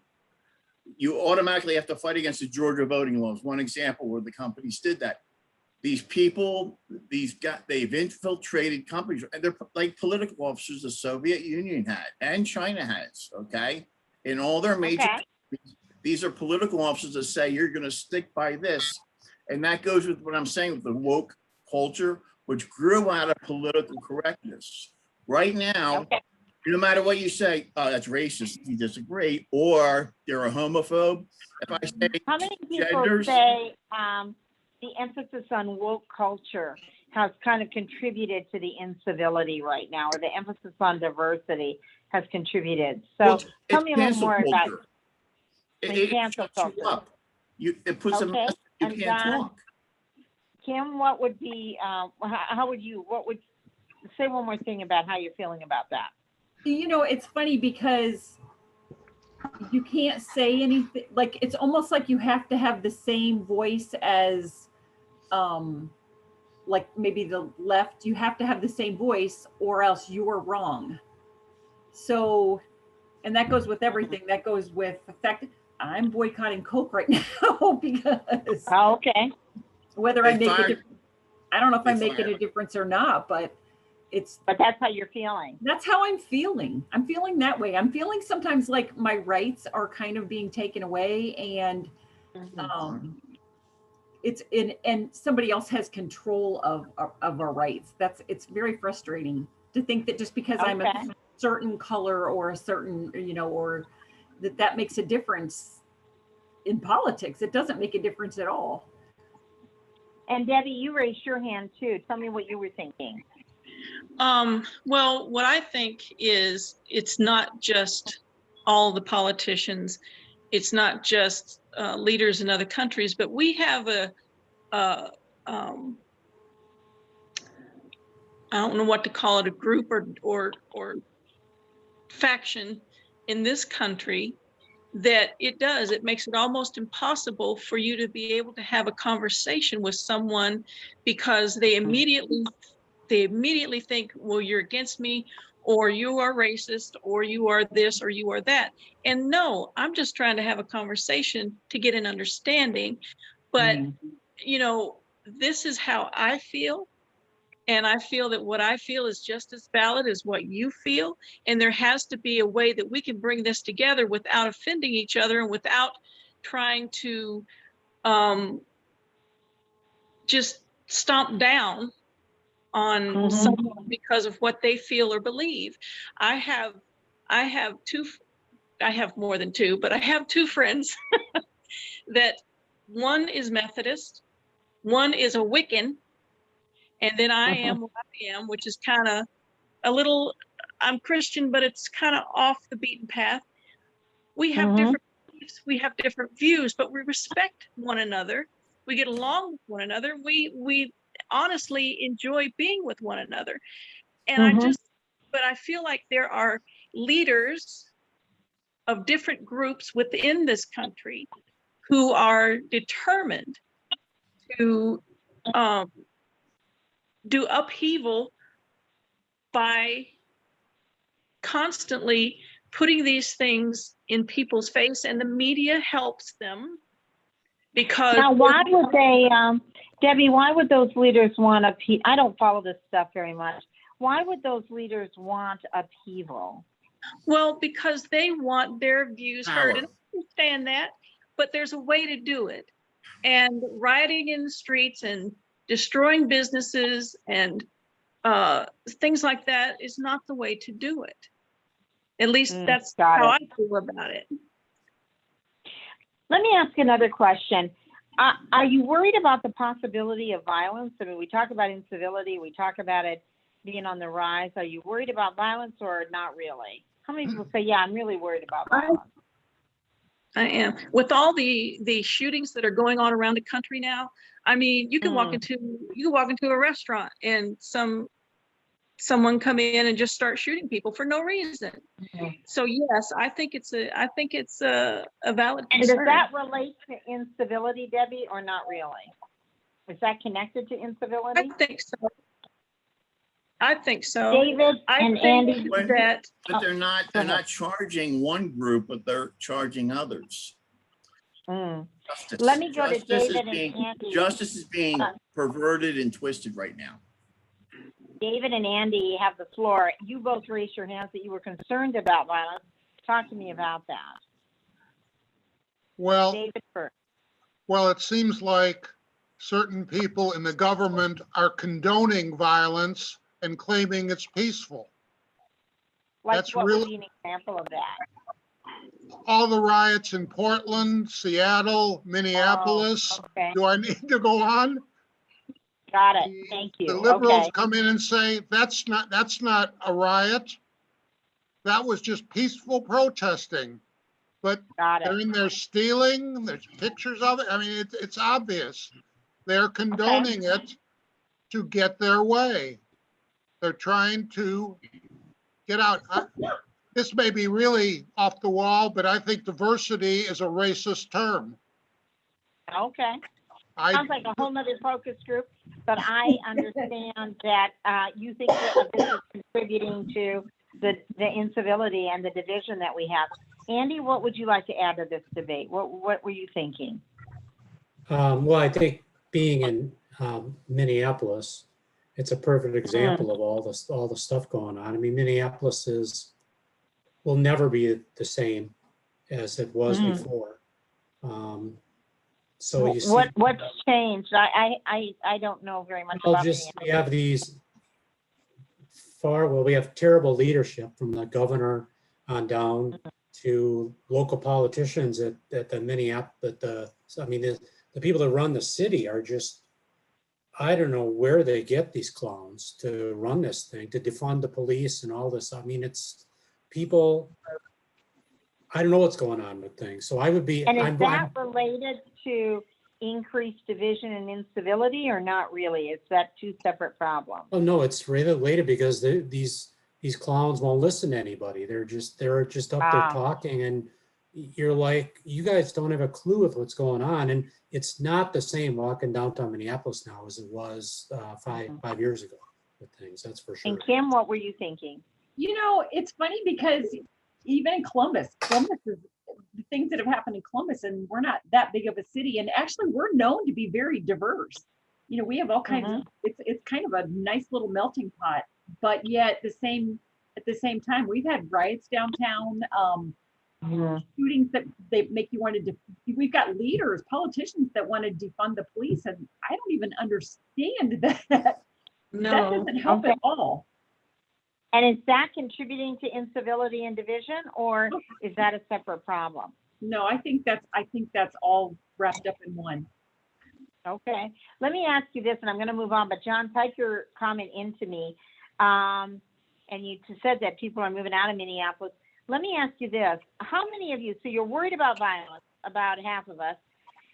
you automatically have to fight against the Georgia voting laws. One example where the companies did that. These people, they've infiltrated companies, and they're like political officers the Soviet Union had and China has, okay? In all their major, Okay. these are political officers that say you're going to stick by this. And that goes with what I'm saying with the woke culture, which grew out of political correctness. Right now, Okay. no matter what you say, oh, that's racist if you disagree, or you're a homophobe. If I say How many people genders, say the emphasis on woke culture has kind of contributed to the incivility right now, or the emphasis on diversity has contributed? So well, tell it's me a little cancel more about culture. the cancel shuts you culture. up. It puts a Okay, message you and can't Don? talk. Kim, what would be, what would, say one more thing about how you're feeling about that. You know, it's funny because you can't say anything, like, it's almost like you have to have the same voice as, like maybe the left, you have to have the same voice or else you're wrong. So, and that goes with everything. That goes with the fact that I'm boycotting Coke right now because Okay. whether I They make fired- I don't know if they I'm making a fired- difference or not, but But that's how you're feeling. that's how I'm feeling. I'm feeling that way. I'm feeling sometimes like my rights are kind of being taken away and it's in, and somebody else has control of our rights. It's very frustrating to think that just because I'm a Okay. certain color or a certain, you know, or that makes a difference in politics. It doesn't make a difference at all. And Debbie, you raised your hand too. Tell me what you were thinking. Well, what I think is it's not just all the politicians, it's not just leaders in other countries, but we have I don't know what to call it, a group or faction in this country that it makes it almost impossible for you to be able to have a conversation with someone because they immediately think, well, you're against me, or you are racist, or you are this, or you are that. And no, I'm just trying to have a conversation to get an understanding. But, you know, this is how I feel. And I feel that what I feel is just as valid as what you feel. And there has to be a way that we can bring this together without offending each other and without trying to just stomp down on someone because of what they feel or believe. I have more than two, but I have two friends that one is Methodist, one is a Wiccan, and then I am what I am, which is kind of a little, I'm Christian, but it's kind of off the beaten path. We have different beliefs, we have different views, but we respect one another. We get along with one another. We honestly enjoy being with one another. And I feel like there are leaders of different groups within this country who are determined to do upheaval by constantly putting these things in people's face, and the media helps them because now why would they Debbie, why would those leaders want I don't follow this stuff very much. Why would those leaders want upheaval? Well, because they want their views heard, and I understand that, but there's a way to do it. And rioting in the streets and destroying businesses and things like that is not the way to do it. At least that's how I feel about it. Let me ask another question. Are you worried about the possibility of violence? I mean, we talk about incivility, we talk about it being on the rise. Are you worried about violence or not really? How many people say, yeah, I'm really worried about violence? I am. With all the shootings that are going on around the country now, I mean, you can walk into a restaurant and someone come in and just start shooting people for no reason. So yes, I think it's a valid concern. And does that relate to incivility, Debbie, or not really? Is that connected to incivility? I think so. David and Andy, but they're not charging one group, but they're charging others. Let me go to David and Andy. Justice is being perverted and twisted right now. David and Andy have the floor. You both raised your hands that you were concerned about violence. Talk to me about that. Well, David first. well, it seems like certain people in the government are condoning violence and claiming it's peaceful. Like, That's what really would be an example of that? all the riots in Portland, Seattle, Minneapolis. Oh, okay. Do I need to go on? Got it. Thank you. The liberals Okay. come in and say, that's not a riot. That was just peaceful protesting. But Got they're it. in there stealing, there's pictures of it. I mean, it's obvious. They're condoning it to get their way. They're trying to get out. This may be really off the wall, but I think diversity is a racist term. Okay. I, Sounds like a whole nother focus group, but I understand that you think that this is contributing to the incivility and the division that we have. Andy, what would you like to add to this debate? What were you thinking? Well, I think being in Minneapolis, it's a perfect example of all the stuff going on. I mean, Minneapolis will never be the same as it was before. So you see, What's changed? I don't know very much well, about just we have these we have terrible leadership from the governor on down to local politicians at the Minneapolis. I mean, the people that run the city are just, I don't know where they get these clowns to run this thing, to defund the police and all this. I mean, it's people, I don't know what's going on with things. So I would be. And is that related to increased division and incivility, or not really? Is that two separate problems? Oh, no, it's related because these clowns won't listen to anybody. They're just up there talking, and you're like, you guys don't have a clue of what's going on. And it's not the same walking downtown Minneapolis now as it was 5 years ago with things, that's for sure. And Kim, what were you thinking? You know, it's funny because even in Columbus is the things that have happened in Columbus, and we're not that big of a city. And actually we're known to be very diverse. You know, we have all kinds of, it's kind of a nice little melting pot, but yet at the same time, we've had riots downtown, shootings that they make you want to, we've got leaders, politicians that want to defund the police. And I don't even understand that. No. That doesn't help at all. And is that contributing to incivility and division, or is that a separate problem? No, I think that's all wrapped up in one. Okay, let me ask you this, and I'm going to move on, but John, type your comment into me. And you said that people are moving out of Minneapolis. Let me ask you this. How many of you, so you're worried about violence, about half of us,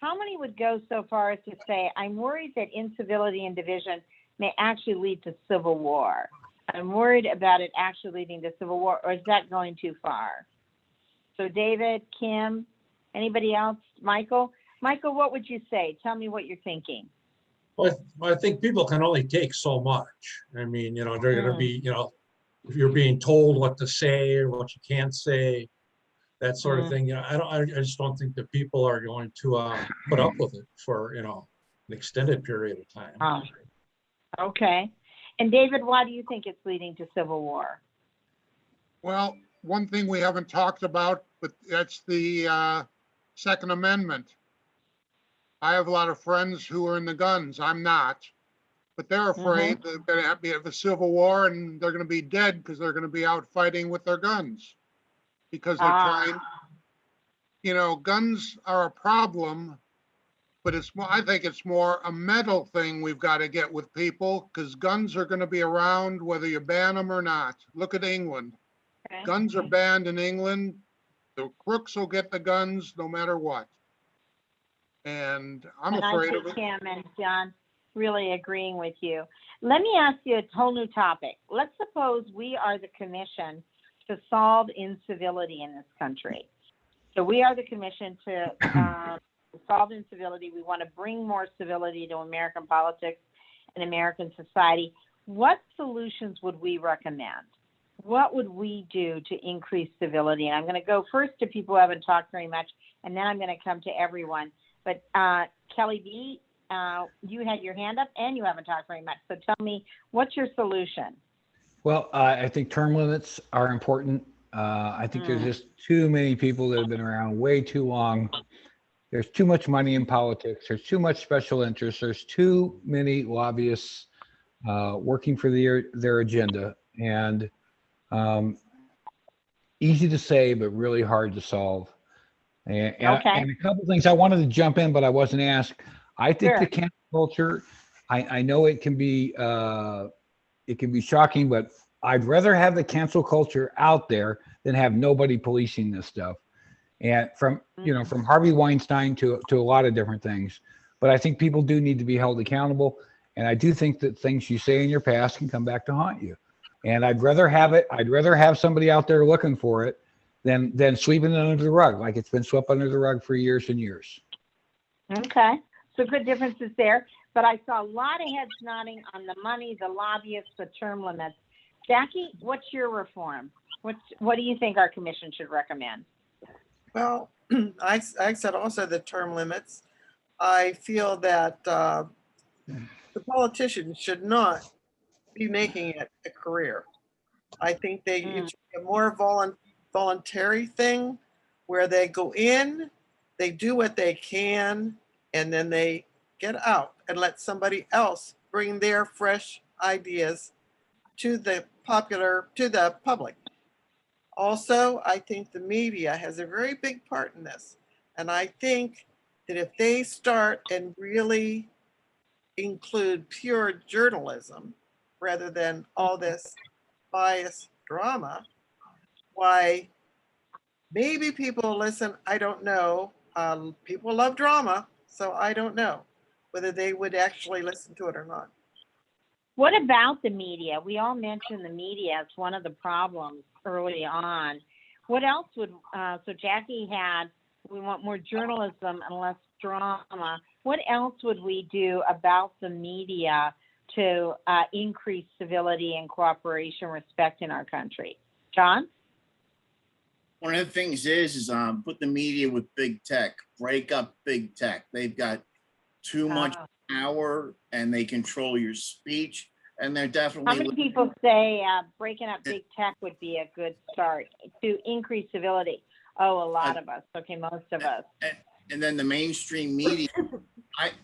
how many would go so far as to say, I'm worried that incivility and division may actually lead to civil war? I'm worried about it actually leading to civil war, or is that going too far? So David, Kim, anybody else? Michael, what would you say? Tell me what you're thinking. Well, I think people can only take so much. I mean, you know, they're going to be, you know, if you're being told what to say or what you can't say, that sort of thing. You know, I just don't think that people are going to put up with it for, you know, an extended period of time. Okay. And David, why do you think it's leading to civil war? well, one thing we haven't talked about, but that's the Second Amendment. I have a lot of friends who are in the guns. I'm not. But they're afraid they're going to have a civil war and they're going to be dead because they're going to be out fighting with their guns. Because they're trying, you know, guns are a problem, but it's more, I think it's more a mental thing we've got to get with people, because guns are going to be around whether you ban them or not. Look at England. Okay. Guns are banned in England. The crooks will get the guns no matter what. And I'm afraid of it. Kim and John, really agreeing with you. Let me ask you a whole new topic. Let's suppose we are the commission to solve incivility in this country. So we are the commission to solve incivility. We want to bring more civility to American politics and American society. What solutions would we recommend? What would we do to increase civility? And I'm going to go first to people who haven't talked very much, and then I'm going to come to everyone. But Kelly B., you had your hand up and you haven't talked very much. So tell me, what's your solution? Well, I think term limits are important. I think there's just too many people that have been around way too long. There's too much money in politics. There's too much special interest. There's too many lobbyists working for their agenda. And easy to say, but really hard to solve. And a couple things I wanted to jump in, but I wasn't asked. I think the cancel culture, I know it can be shocking, but I'd rather have the cancel culture out there than have nobody policing this stuff. And from Harvey Weinstein to a lot of different things. But I think people do need to be held accountable. And I do think that things you say in your past can come back to haunt you. And I'd rather have somebody out there looking for it than sweeping it under the rug, like it's been swept under the rug for years and years. Okay, so good differences there. But I saw a lot of heads nodding on the money, the lobbyists, the term limits. Jackie, what's your reform? What do you think our commission should recommend? Well, I said also the term limits. I feel that the politicians should not be making it a career. I think it should be a more voluntary thing where they go in, they do what they can, and then they get out and let somebody else bring their fresh ideas to the public. Also, I think the media has a very big part in this. And I think that if they start and really include pure journalism rather than all this bias drama, why maybe people will listen. I don't know. People love drama, so I don't know whether they would actually listen to it or not. What about the media? We all mentioned the media as one of the problems early on. What else would, so Jackie had, we want more journalism and less drama. What else would we do about the media to increase civility and cooperation, respect in our country? John? One of the things is put the media with big tech, break up big tech. They've got too much power and they control your speech. And they're definitely. How many people say breaking up big tech would be a good start to increase civility? Oh, a lot of us. Okay, most of us. And then the mainstream media.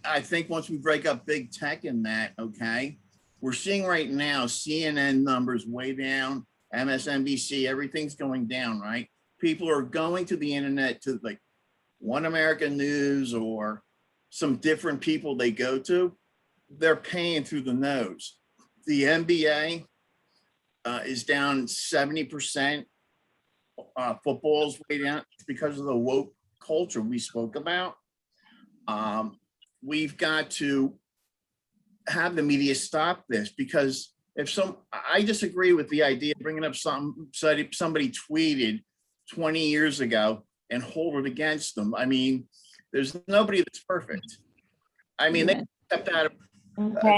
I think once we break up big tech in that, okay, we're seeing right now CNN numbers way down, MSNBC, everything's going down, right? People are going to the internet to like One American News or some different people they go to. They're paying through the nose. The NBA is down 70%. Football's way down because of the woke culture we spoke about. We've got to have the media stop this because I disagree with the idea of bringing up somebody tweeted 20 years ago and hold it against them. I mean, there's nobody that's perfect. I mean, they stepped out of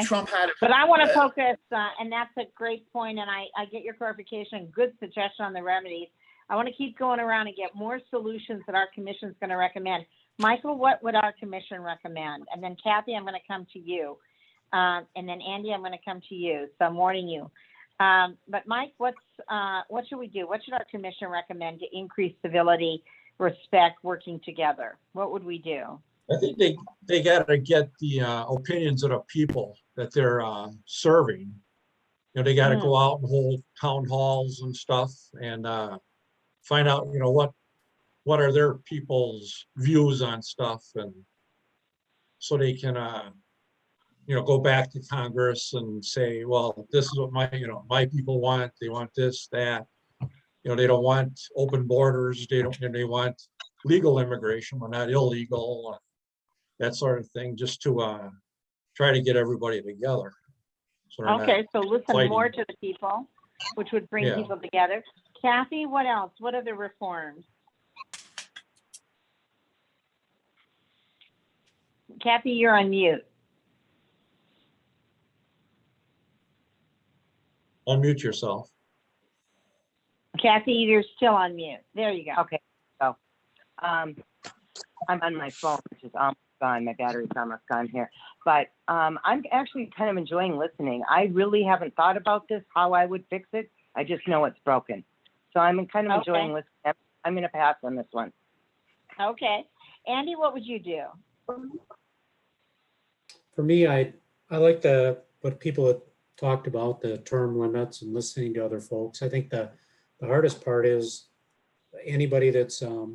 Trump had it. But I want to focus, and that's a great point, and I get your clarification, good suggestion on the remedies. I want to keep going around and get more solutions that our commission is going to recommend. Michael, what would our commission recommend? And then Kathy, I'm going to come to you. And then Andy, I'm going to come to you. So I'm warning you. But Mike, what should we do? What should our commission recommend to increase civility, respect, working together? What would we do? I think they got to get the opinions of the people that they're serving. You know, they got to go out and hold town halls and stuff and find out, you know, what are their people's views on stuff, and so they can, you know, go back to Congress and say, well, this is what my people want. They want this, that. You know, they don't want open borders. They want legal immigration, but not illegal. That sort of thing, just to try to get everybody together. Okay, so listen more to the people, which would bring people together. Kathy, what else? What are the reforms? Kathy, you're on mute. Unmute yourself. Kathy, you're still on mute. There you go. Okay, so I'm on my phone, which is almost gone. My battery's almost gone here. But I'm actually kind of enjoying listening. I really haven't thought about this, how I would fix it. I just know it's broken. So I'm kind of Okay. enjoying listening. I'm going to pass on this one. Okay. Andy, what would you do? For me, I like what people have talked about, the term limits and listening to other folks. I think the hardest part is anybody that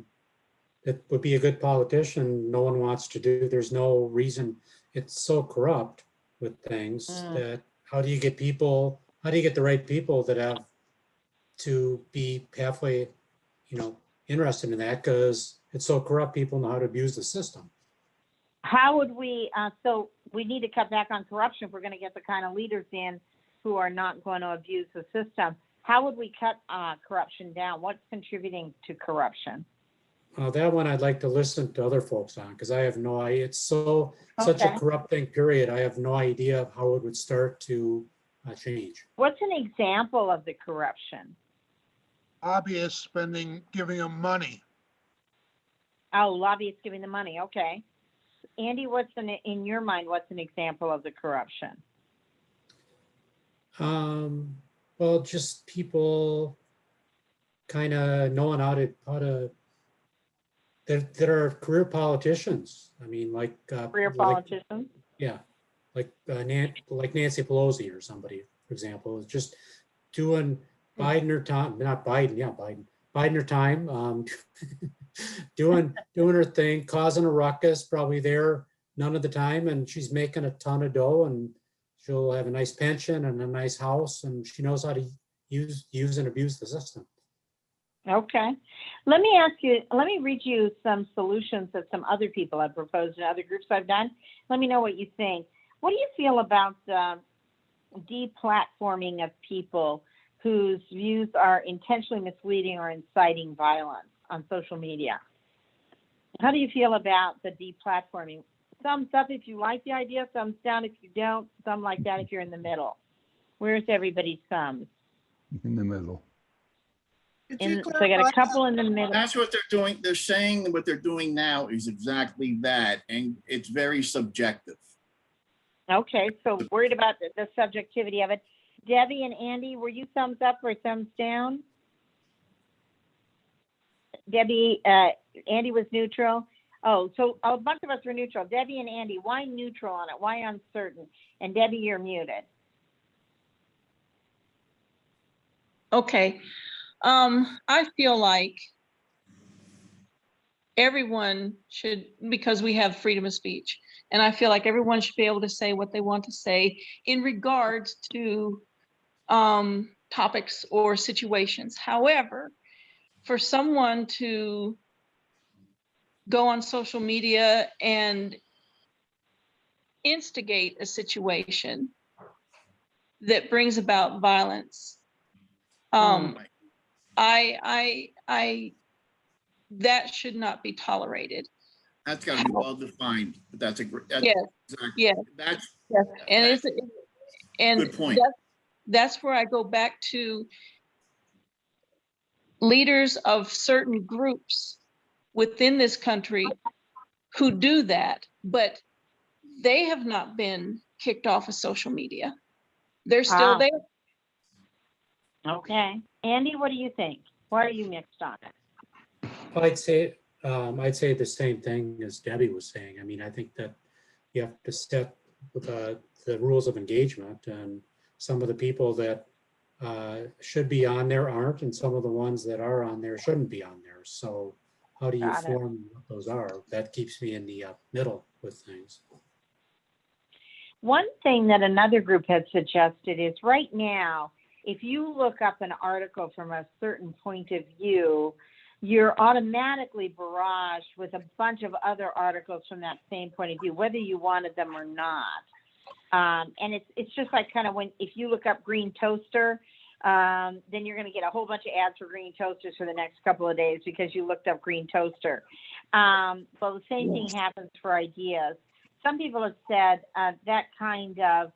would be a good politician, no one wants to do. There's no reason. It's so corrupt with things that how do you get the right people that have to be halfway, interested in that, because it's so corrupt, people know how to abuse the system. How would we, so we need to cut back on corruption if we're going to get the kind of leaders in who are not going to abuse the system. How would we cut corruption down? What's contributing to corruption? That one I'd like to listen to other folks on, because I have no idea. It's such a Okay. corrupting period. I have no idea how it would start to change. What's an example of the corruption? Hobbyists giving them money. Oh, lobbyists giving the money. Okay. Andy, in your mind, what's an example of the corruption? Well, just people kind of knowing how to that are career politicians. I mean, like Career politicians? Yeah, like Nancy Pelosi or somebody, for example, is just doing Biden her time, not Biden, yeah, Biden her time, doing her thing, causing a ruckus, probably there none of the time, and she's making a ton of dough, and she'll have a nice pension and a nice house, and she knows how to use and abuse the system. Okay. Let me read you some solutions that some other people have proposed in other groups I've done. Let me know what you think. What do you feel about deplatforming of people whose views are intentionally misleading or inciting violence on social media? How do you feel about the deplatforming? Thumbs up if you like the idea, thumbs down if you don't, thumb like that if you're in the middle. Where's everybody's thumbs? In the middle. So I got a couple in the middle. That's what they're doing. They're saying what they're doing now is exactly that, and it's very subjective. Okay, so worried about the subjectivity of it. Debbie and Andy, were you thumbs up or thumbs down? Debbie, Andy was neutral. Oh, so a bunch of us were neutral. Debbie and Andy, why neutral on it? Why uncertain? And Debbie, you're muted. Okay. I feel like everyone should, because we have freedom of speech, and I feel like everyone should be able to say what they want to say in regards to topics or situations. However, for someone to go on social media and instigate a situation that brings about violence, that should not be tolerated. That's got to be well defined. But that's a great. Yes. Exactly. Yes. That's yes. And it's good point. That's where I go back to leaders of certain groups within this country who do that, but they have not been kicked off of social media. They're still there. Okay. Andy, what do you think? Why are you mixed on it? I'd say the same thing as Debbie was saying. I mean, I think that you have to set the rules of engagement, and some of the people that should be on there aren't, and some of the ones that are on there shouldn't be on there. So how do you form what those are? That keeps me in the middle with things. One thing that another group had suggested is right now, if you look up an article from a certain point of view, you're automatically barraged with a bunch of other articles from that same point of view, whether you wanted them or not. And it's just like kind of if you look up green toaster, then you're going to get a whole bunch of ads for green toasters for the next couple of days because you looked up green toaster. Well, the same thing happens for ideas. Some people have said that kind of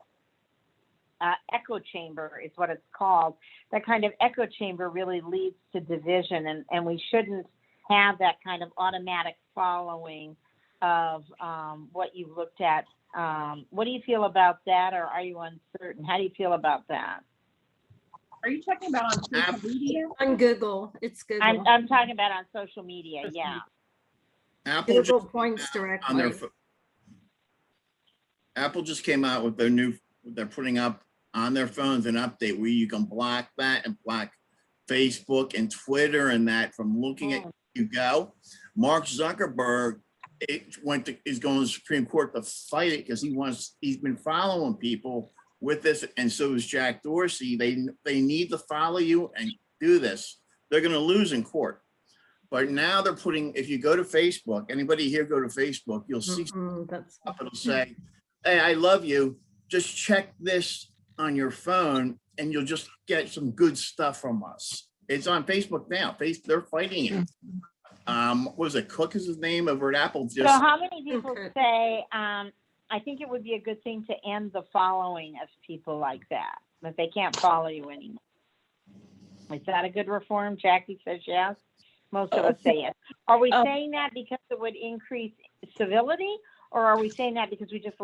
echo chamber is what it's called. That kind of echo chamber really leads to division, and we shouldn't have that kind of automatic following of what you've looked at. What do you feel about that, or are you uncertain? How do you feel about that? Are you talking about on social media? On Google, it's Google. I'm talking about on social media, yeah. Apple Google just points on their directly. Apple just came out with their new, they're putting up on their phones an update where you can block that and block Facebook and Twitter and that from looking at you go. Mark Zuckerberg is going to the Supreme Court to fight it because he's been following people with this, and so is Jack Dorsey. They need to follow you and do this. They're going to lose in court. But now they're putting, if you go to Facebook, anybody here go to Facebook, you'll see it'll say, hey, I love you. Just check this on your phone and you'll just get some good stuff from us. It's on Facebook now. They're fighting it. What was it? Cook is his name over at Apple. So how many people say, I think it would be a good thing to end the following of people like that they can't follow you anymore? Is that a good reform? Jackie says yes. Most of us say yes. Are we saying that because it would increase civility, or are we saying that because we just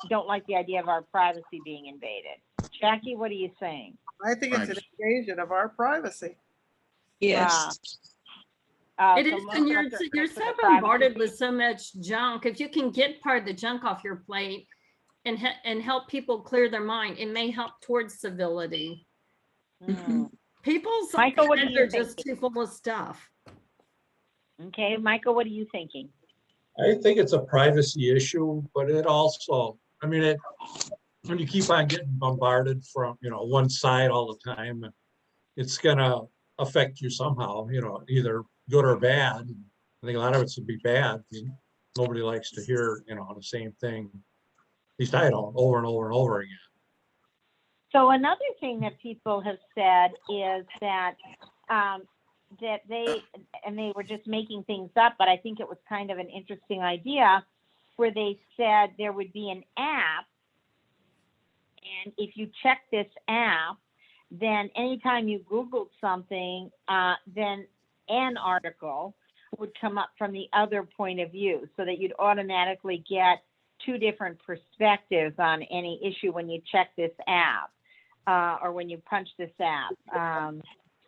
don't like the idea of our privacy being invaded? Jackie, what are you saying? I think it's an invasion of our privacy. Yes. It is, and you're so bombarded with so much junk. If you can get part of the junk off your plate and help people clear their mind, it may help towards civility. People's Michael, what are are just too full of stuff. Okay, Michael, what are you thinking? I think it's a privacy issue, but it also, I mean, when you keep on getting bombarded from, one side all the time, it's gonna affect you somehow, either good or bad. I think a lot of it would be bad. Nobody likes to hear, the same thing. At least I don't, over and over and over again. So another thing that people have said is that they were just making things up, but I think it was kind of an interesting idea where they said there would be an app, and if you check this app, then anytime you Googled something, then an article would come up from the other point of view, so that you'd automatically get two different perspectives on any issue when you check this app, or when you punch this app.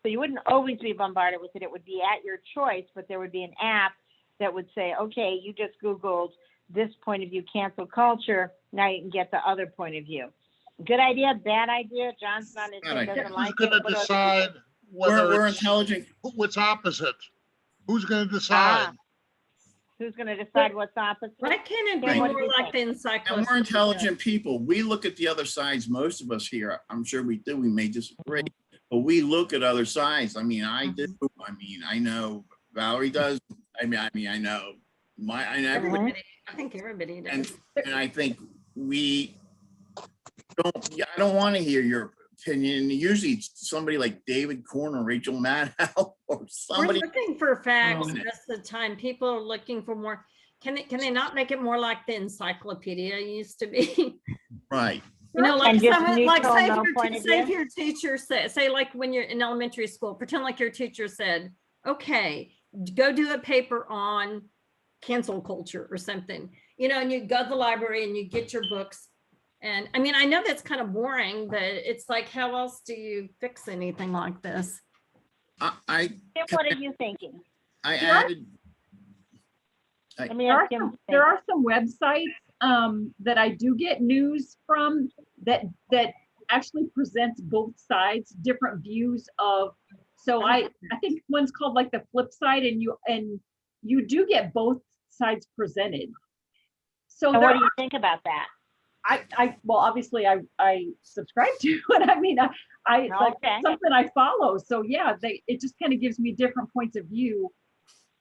So you wouldn't always be bombarded with it. It would be at your choice, but there would be an app that would say, okay, you just Googled this point of view, cancel culture. Now you can get the other point of view. Good idea, bad idea? John's not doesn't like it. Who's going to decide whether we're intelligent? What's opposite? Who's going to decide? Who's going to decide what's opposite? Why can't it be more like the encyclopedia? And we're intelligent people. We look at the other sides. Most of us here, I'm sure we do. We may disagree, but we look at other sides. I mean, I do. I mean, I know Valerie does. I know I know everybody. I think everybody does. And I think I don't want to hear your opinion. Usually it's somebody like David Korn or Rachel Maddow or somebody. We're looking for facts most of the time. People are looking for more. Can they not make it more like the encyclopedia used to be? Right. Like say if your teacher say like when you're in elementary school, pretend like your teacher said, okay, go do a paper on cancel culture or something, and you go to the library and you get your books. And I mean, I know that's kind of boring, but it's like, how else do you fix anything like this? What are you thinking? There are some websites that I do get news from that actually presents both sides, different views of. So I think one's called like the flip side, and you do get both sides presented. So what do you think about that? Well, obviously I subscribe to it. I mean, I like something I follow. So yeah, it just kind of gives me different points of view.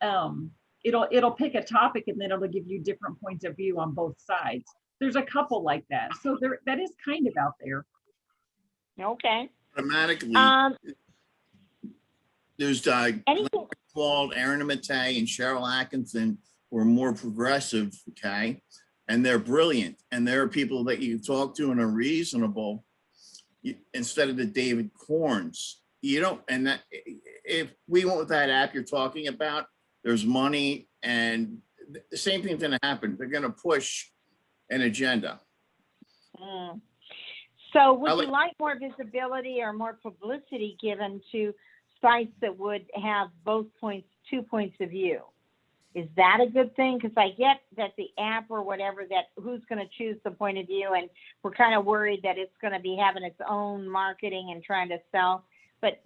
It'll pick a topic and then it'll give you different points of view on both sides. There's a couple like that. So that is kind of out there. Okay. Automatically, there's called Aaron Matei and Cheryl Atkinson who are more progressive, okay? And they're brilliant. And there are people that you talk to and are reasonable instead of the David Korns. And that if we went with that app you're talking about, there's money and the same thing's gonna happen. They're gonna push an agenda. So would I you like- like more visibility or more publicity given to sites that would have both points, 2 points of view? Is that a good thing? Because I get that the app or whatever, that who's going to choose the point of view, and we're kind of worried that it's going to be having its own marketing and trying to sell. But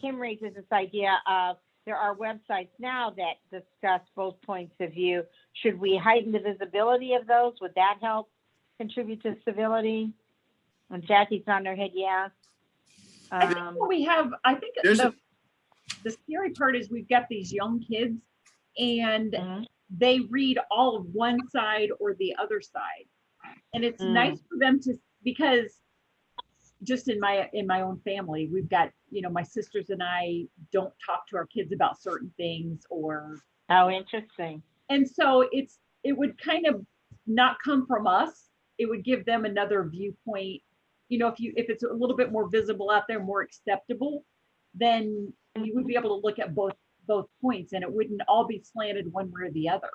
Kim raises this idea of there are websites now that discuss both points of view. Should we heighten the visibility of those? Would that help contribute to civility? And Jackie's nodding her head yes. I think what we have, I think There's a- the scary part is we've got these young kids and Mhm. they read all of one side or the other side. And it's nice for them to, because just in my own family, we've got, my sisters and I don't talk to our kids about certain things or. Oh, interesting. And so it would kind of not come from us. It would give them another viewpoint. If it's a little bit more visible out there, more acceptable, then you would be able to look at both points and it wouldn't all be slanted one way or the other.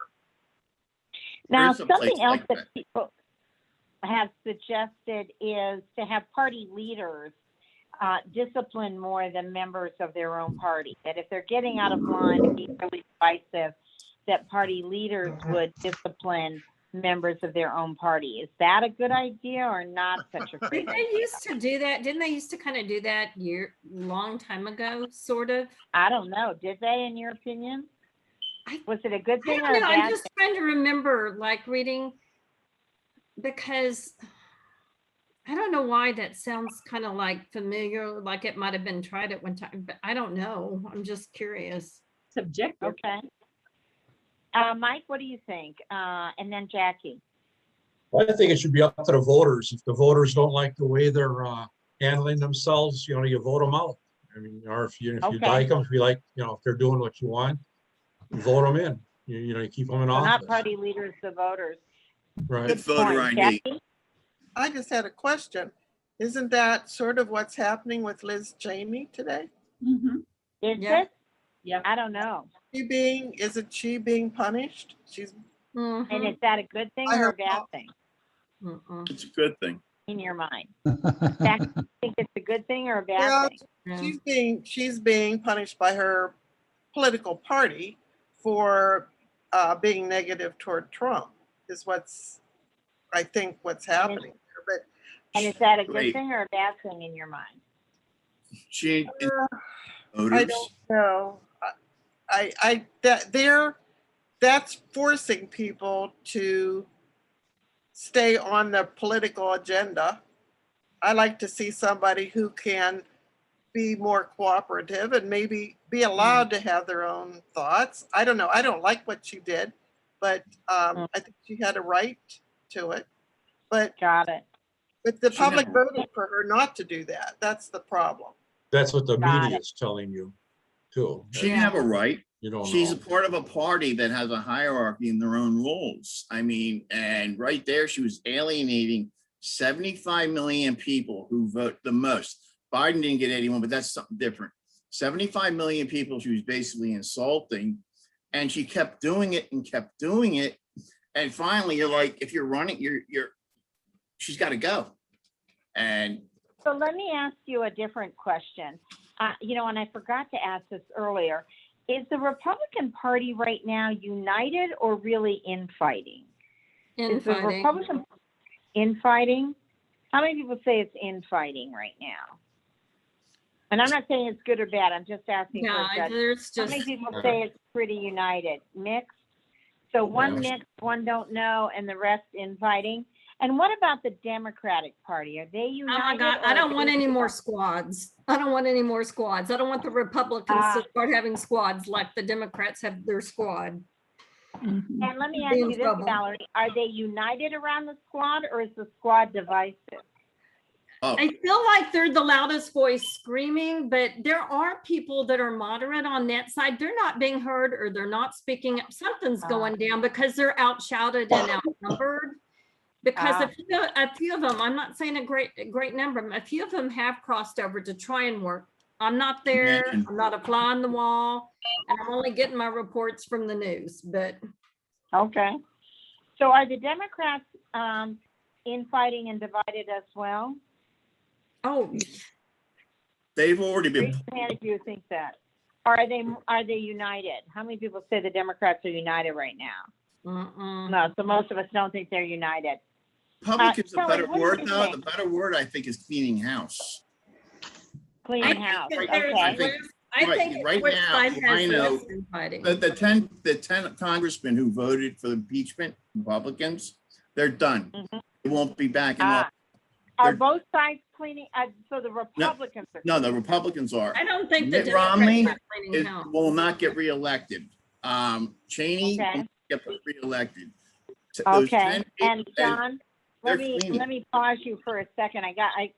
Now, There's a place something else like that that. people have suggested is to have party leaders discipline more the members of their own party. That if they're getting out of line and being really divisive, that party leaders would discipline members of their own party. Is that a good idea or not such a great Didn't idea? they used to do that? Didn't they used to kind of do that long time ago, sort of? I don't know. Did they, in your opinion? Was it a good I thing don't or a know. bad I'm just thing? trying to remember, like reading, because I don't know why that sounds kind of like familiar, like it might have been tried at one time, but I don't know. I'm just curious. Subjective. Okay. Mike, what do you think? And then Jackie. Well, I think it should be up to the voters. If the voters don't like the way they're handling themselves, you vote them out. I mean, or if you Okay. like them, if you like, if they're doing what you want, vote them in. You keep them in So office. not party leaders, the voters. Right. Good voter Point. ID. Jackie? I just had a question. Isn't that sort of what's happening with Liz Cheney today? Mm-hmm. Is Yeah. it? Yeah. I don't know. Isn't she being punished? She's, Mhm. And is that a good thing I or a hope bad not. thing Mm-mm. It's a good thing. in your mind? Jackie, you think it's a good thing or a bad well, thing? Yeah. she's being punished by her political party for being negative toward Trump is I think what's happening here. But And is that a good Great. thing or a bad thing in your mind? She I voters. don't know. That's forcing people to stay on the political agenda. I like to see somebody who can be more cooperative and maybe be allowed to have their own thoughts. I don't know. I don't like what she did, but I think she had a right to it. But Got it. the She public had- voted for her not to do that. That's the problem. That's what the Got media it. is telling you, too. She didn't have a right. You don't She's a know. part of a party that has a hierarchy in their own rules. I mean, and right there, she was alienating 75 million people who vote the most. Biden didn't get 81, but that's something different. 75 million people she was basically insulting, and she kept doing it and kept doing it. And finally, you're like, if you're running, she's got to go. And So let me ask you a different question. And I forgot to ask this earlier. Is the Republican Party right now united or really infighting? Is the Infighting. Republican infighting? How many people say it's infighting right now? And I'm not saying it's good or bad. I'm just asking for Yeah, a judgment. there's How just, many people say it's pretty united? Mixed? So one mixed, one don't know, and the rest infighting. And what about the Democratic Party? Are they united? oh my God, or I are don't they want any more divided? squads. I don't want any more squads. I don't want the Republicans to start having squads like the Democrats have their squad. Mm-hmm. And let me Be ask in you this, trouble. Valerie, are they united around the squad or is the squad divisive? oh, I feel like they're the loudest voice screaming, but there are people that are moderate on that side. They're not being heard or they're not speaking up. Something's going down because they're outshouted and outnumbered. Because a few of them, I'm not saying a great number, a few of them have crossed over to try and work. I'm not there, Imagine. I'm not a fly on the wall, and I'm only getting my reports from the news, but Okay. So are the Democrats infighting and divided as well? Oh, They've already Raise been, your hand if you think that. Are they united? How many people say the Democrats are united right now? No, so most of us don't think they're united. public is a Kelly, better what do you word though. think? The better word I think is cleaning house. Cleaning house, I okay. think- I right, think right which now, side I has know less infighting. The 10 congressmen who voted for the impeachment, Republicans, they're done. They won't be backing up. Are They're- both sides cleaning, so the Republicans are. No, the Republicans are. I don't think the Mitt Democrats Romney are cleaning house. will not get reelected. Cheney Okay. will get reelected. Those Okay, 10 and people, John, they're let cleaning. me pause you for a second.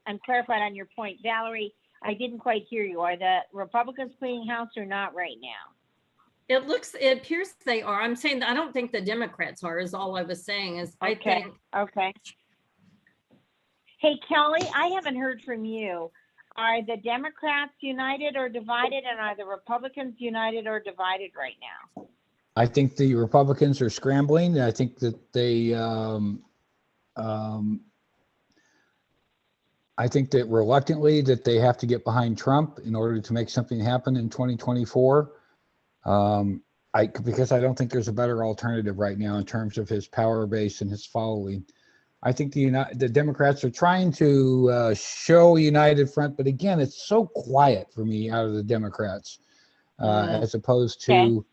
I'm clarified on your point. Valerie, I didn't quite hear you. Are the Republicans cleaning house or not right now? It appears they are. I'm saying that I don't think the Democrats are, is all I was saying is I think. Okay. Hey, Kelly, I haven't heard from you. Are the Democrats united or divided, and are the Republicans united or divided right now? I think the Republicans are scrambling. I think that I think that reluctantly that they have to get behind Trump in order to make something happen in 2024. Because I don't think there's a better alternative right now in terms of his power base and his following. I think the Democrats are trying to show a united front, but again, it's so quiet for me out of the Democrats, as opposed to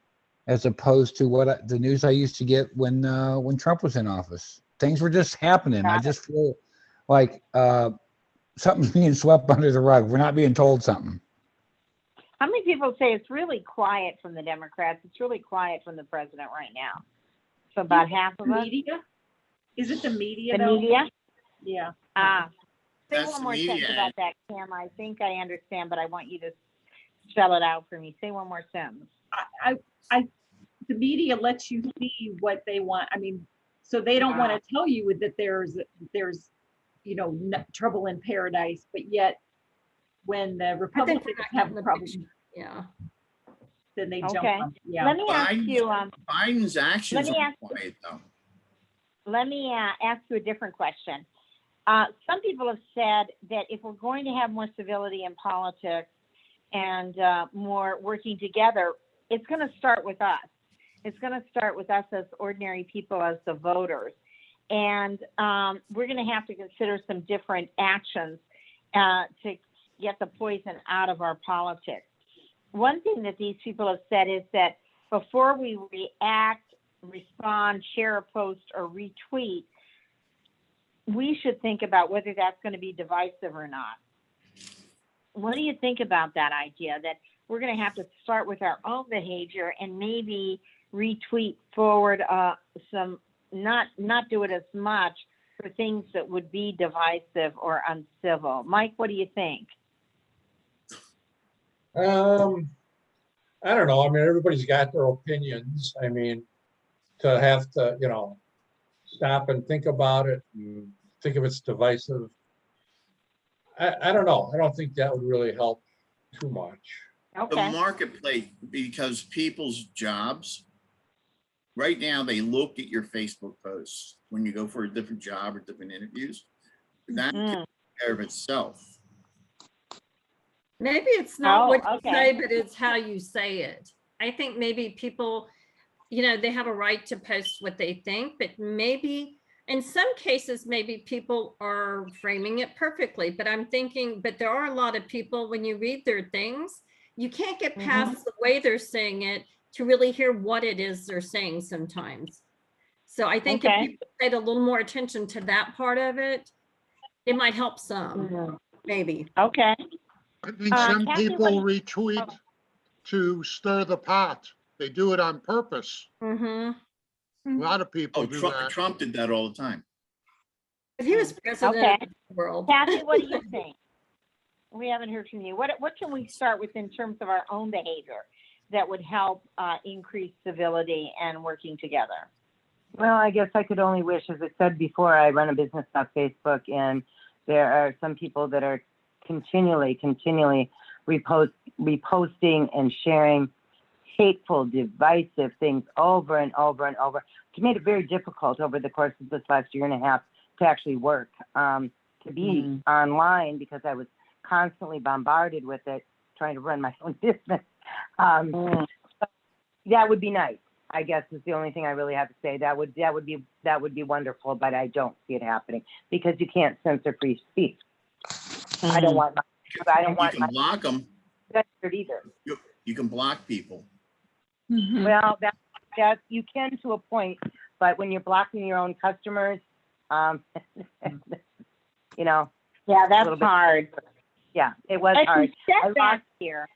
what the news I used to get when Trump was in office. Things were just happening. I just feel like something's being swept under the rug. We're not being told something. How many people say it's really quiet from the Democrats? It's really quiet from the president right now. So about half of us. Media? Is it the media? The though? media? Yeah. Say That's one the more media. sentence about that, Cam. I think I understand, but I want you to spell it out for me. Say one more sentence. The media lets you see what they want. I mean, so they don't want to tell you that there's trouble in paradise, but yet when the Republicans have a problem, then they jump on. Yeah. Let me ask you. Biden's actions let me are ask- quiet though. Let me ask you a different question. Some people have said that if we're going to have more civility in politics and more working together, it's going to start with us. It's going to start with us as ordinary people, as the voters. And we're going to have to consider some different actions to get the poison out of our politics. One thing that these people have said is that before we react, respond, share a post, or retweet, we should think about whether that's going to be divisive or not. What do you think about that idea that we're going to have to start with our own behavior and maybe retweet forward some, not do it as much for things that would be divisive or uncivil? Mike, what do you think? I don't know. I mean, everybody's got their opinions. I mean, to have to, stop and think about it and think if it's divisive. I don't know. I don't think that would really help too much. The marketplace, because people's jobs, right now, they look at your Facebook posts when you go for a different job or different interviews. That can take care of itself. Maybe it's not what you say, but it's how you say it. I think maybe people, they have a right to post what they think, but maybe in some cases, maybe people are framing it perfectly. But I'm thinking, but there are a lot of people, when you read their things, you can't get past the way they're saying it to really hear what it is they're saying sometimes. So I think if people paid a little more attention to that part of it, it might help some, maybe. Okay. I think some people retweet to stir the pot. They do it on purpose. A lot of people do that. Trump did that all the time. If he was president of the world. Kathy, what do you think? We haven't heard from you. What can we start with in terms of our own behavior that would help increase civility and working together? Well, I guess I could only wish, as I said before, I run a business on Facebook, and there are some people that are continually reposting and sharing hateful, divisive things over and over and over. It's made it very difficult over the course of this last year and a half to actually work. to be online because I was constantly bombarded with it, trying to run my own business. So that would be nice, I guess, is the only thing I really have to say. That would be wonderful, but I don't see it happening because you can't censor free speech. I don't want You can block them. censored either. You can block people. Well, that you can to a point, but when you're blocking your own customers, you know. Yeah, that's hard. Yeah, it was But hard. you said that here.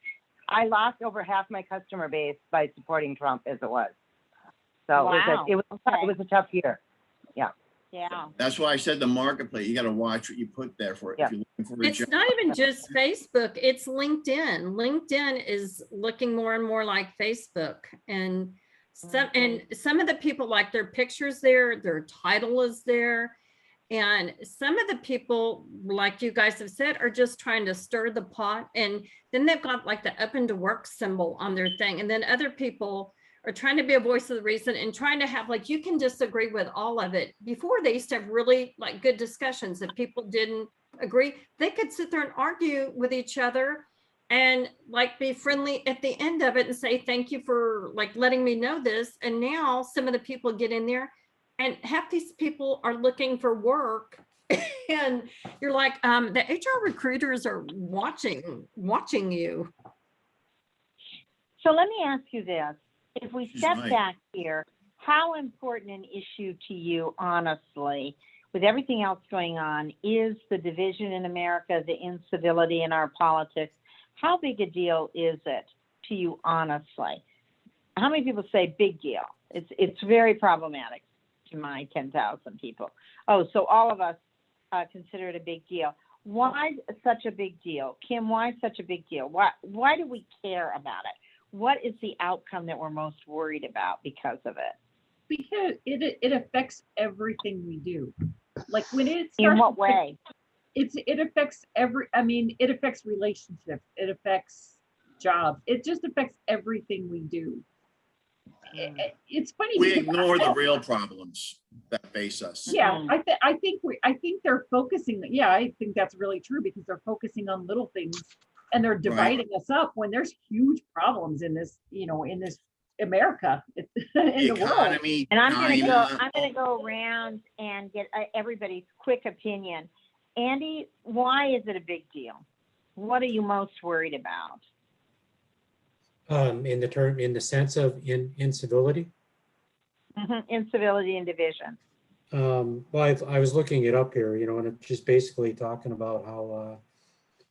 I lost over half my customer base by supporting Trump as it was. So Wow. it was a tough year. Yeah. Yeah. That's why I said the marketplace, you got to watch what you put there for it. Yeah. If you're looking for a It's job. not even just Facebook, it's LinkedIn. LinkedIn is looking more and more like Facebook. And some of the people, like their pictures there, their title is there. And some of the people, like you guys have said, are just trying to stir the pot. And then they've got like the up and to work symbol on their thing. And then other people are trying to be a voice of the reason and trying to have, like, you can disagree with all of it. Before, they used to have really like good discussions. If people didn't agree, they could sit there and argue with each other and like be friendly at the end of it and say, thank you for like letting me know this. And now some of the people get in there and half these people are looking for work. And you're like, the HR recruiters are watching you. So let me ask you this. If we She's step right. back here, how important an issue to you, honestly, with everything else going on, is the division in America, the incivility in our politics? How big a deal is it to you, honestly? How many people say big deal? It's very problematic to my 10,000 people. Oh, so all of us consider it a big deal. Why such a big deal? Kim, why such a big deal? Why do we care about it? What is the outcome that we're most worried about because of it? Because it affects everything we do. Like when it starts. In what way? It affects it affects relationships. It affects jobs. It just affects everything we do. It's funny. We because ignore the real problems that face us. Yeah, I think they're focusing. Yeah, I think that's really true because they're focusing on little things and they're dividing us up when there's huge problems in this, in this America, in the world. Economy, And I'm China. gonna go around and get everybody's quick opinion. Andy, why is it a big deal? What are you most worried about? In the sense of incivility. Incivility and division. Well, I was looking it up here, and it's just basically talking about how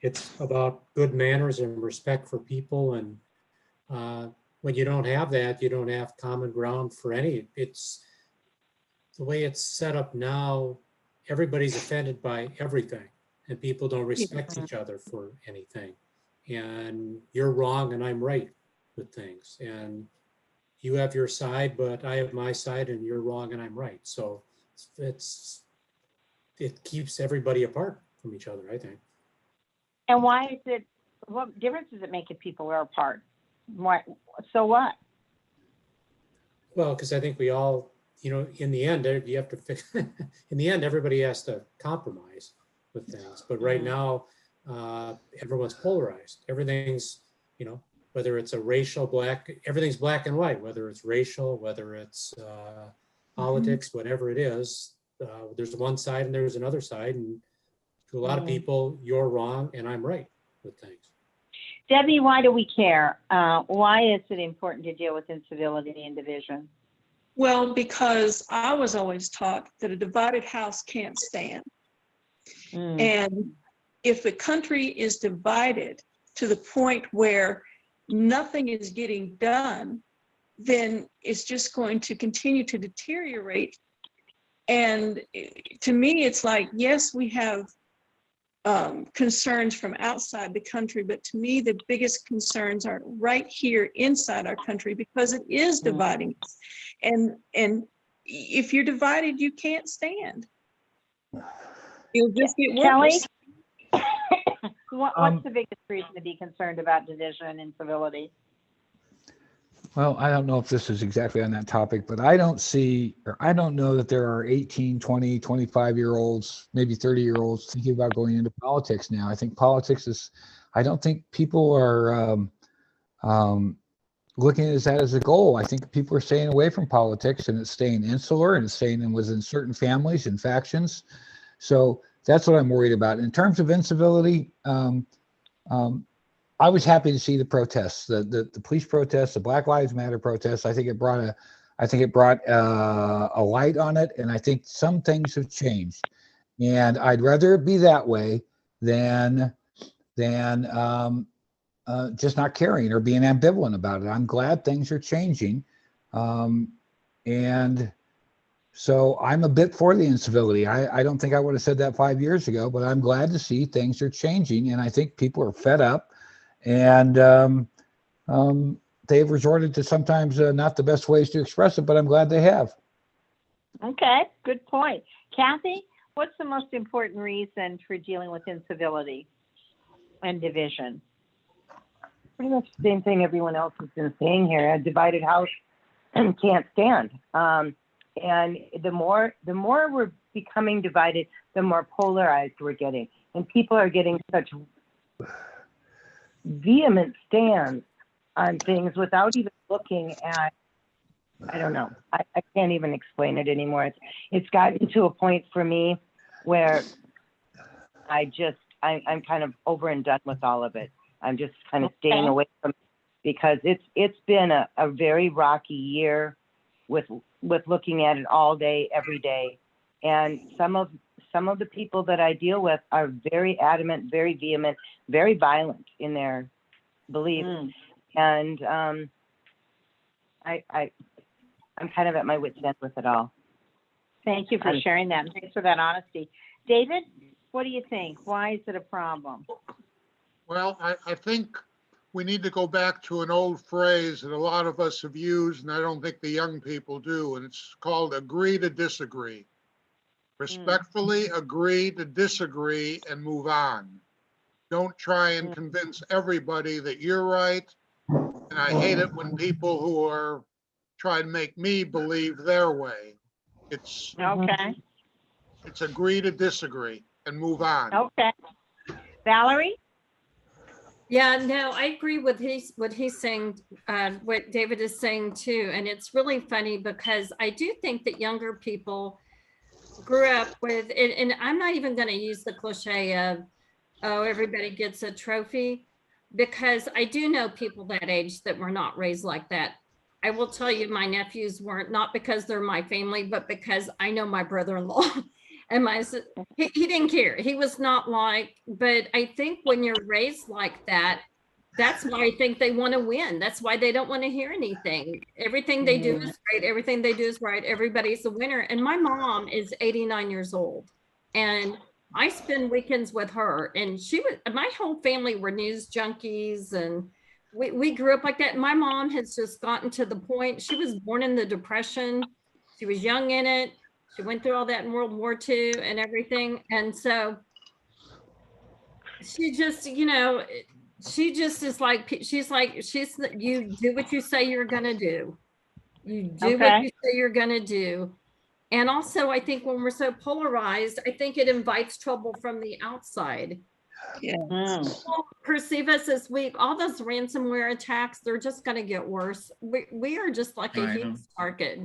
it's about good manners and respect for people. And when you don't have that, you don't have common ground for any. It's the way it's set up now. Everybody's offended by everything, and people don't respect each other for anything. And you're wrong, and I'm right with things. And you have your side, but I have my side, and you're wrong, and I'm right. So it keeps everybody apart from each other, I think. And why is it? What difference does it make if people are apart? Why? So what? Well, because I think we all, in the end, you have to fix. In the end, everybody has to compromise with things. But right now, everyone's polarized. Everything's, whether it's a racial everything's black and white. Whether it's racial, whether it's politics, whatever it is, there's one side and there's another side, and to a lot of people, you're wrong and I'm right with things. Debbie, why do we care? Why is it important to deal with incivility and division? Well, because I was always taught that a divided house can't stand. And if the country is divided to the point where nothing is getting done, then it's just going to continue to deteriorate. And to me, it's like, yes, we have concerns from outside the country, but to me, the biggest concerns are right here inside our country because it is dividing us. And if you're divided, you can't stand. You'll just get worse. Kelly? What's the biggest reason to be concerned about division and incivility? Well, I don't know if this is exactly on that topic, but I don't see, or I don't know that there are 18, 20, 25-year-olds, maybe 30-year-olds thinking about going into politics now. I think politics is, I don't think people are looking at that as a goal. I think people are staying away from politics, and it's staying insular, and it's staying within certain families and factions. So that's what I'm worried about. In terms of incivility, I was happy to see the protests, the police protests, the Black Lives Matter protests. I think it brought a light on it, and I think some things have changed. And I'd rather it be that way than just not caring or being ambivalent about it. I'm glad things are changing, and so I'm a bit for the incivility. I don't think I would have said that 5 years ago, but I'm glad to see things are changing, and I think people are fed up. And they've resorted to sometimes not the best ways to express it, but I'm glad they have. Okay, good point. Kathy, what's the most important reason for dealing with incivility and division? Pretty much the same thing everyone else has been saying here. A divided house can't stand. And the more we're becoming divided, the more polarized we're getting. And people are getting such vehement stands on things without even looking at, I don't know. I can't even explain it anymore. It's gotten to a point for me where I'm kind of over and done with all of it. I'm just kind of staying away from it because it's been a very rocky year with looking at it all day, every day. And some of the people that I deal with are very adamant, very vehement, very violent in their beliefs. And I'm kind of at my wit's end with it all. Thank you for sharing that. Thanks for that honesty. David, what do you think? Why is it a problem? Well, I think we need to go back to an old phrase that a lot of us have used, and I don't think the young people do, and it's called agree to disagree. Respectfully agree to disagree and move on. Don't try and convince everybody that you're right. And I hate it when people who are trying to make me believe their way. It's agree to disagree and move on. Okay. Valerie? Yeah, no, I agree with what he's saying, what David is saying too. And it's really funny because I do think that younger people grew up with it, and I'm not even going to use the cliche of, oh, everybody gets a trophy, because I do know people that age that were not raised like that. I will tell you, my nephews weren't, not because they're my family, but because I know my brother-in-law and he didn't care. He was not like, but I think when you're raised like that, that's why I think they want to win. That's why they don't want to hear anything. Everything they do is right. Everything they do is right. Everybody's a winner. And my mom is 89 years old, and I spend weekends with her, and my whole family were news junkies, and we grew up like that. My mom has just gotten to the point, she was born in the Depression. She was young in it. She went through all that in World War II and everything. And so she just, she just is like, you do what you say you're going to do. You do what you say you're going to do. And also, I think when we're so polarized, I think it invites trouble from the outside. Yeah. People perceive us as weak. All those ransomware attacks, they're just going to get worse. We are just like a huge target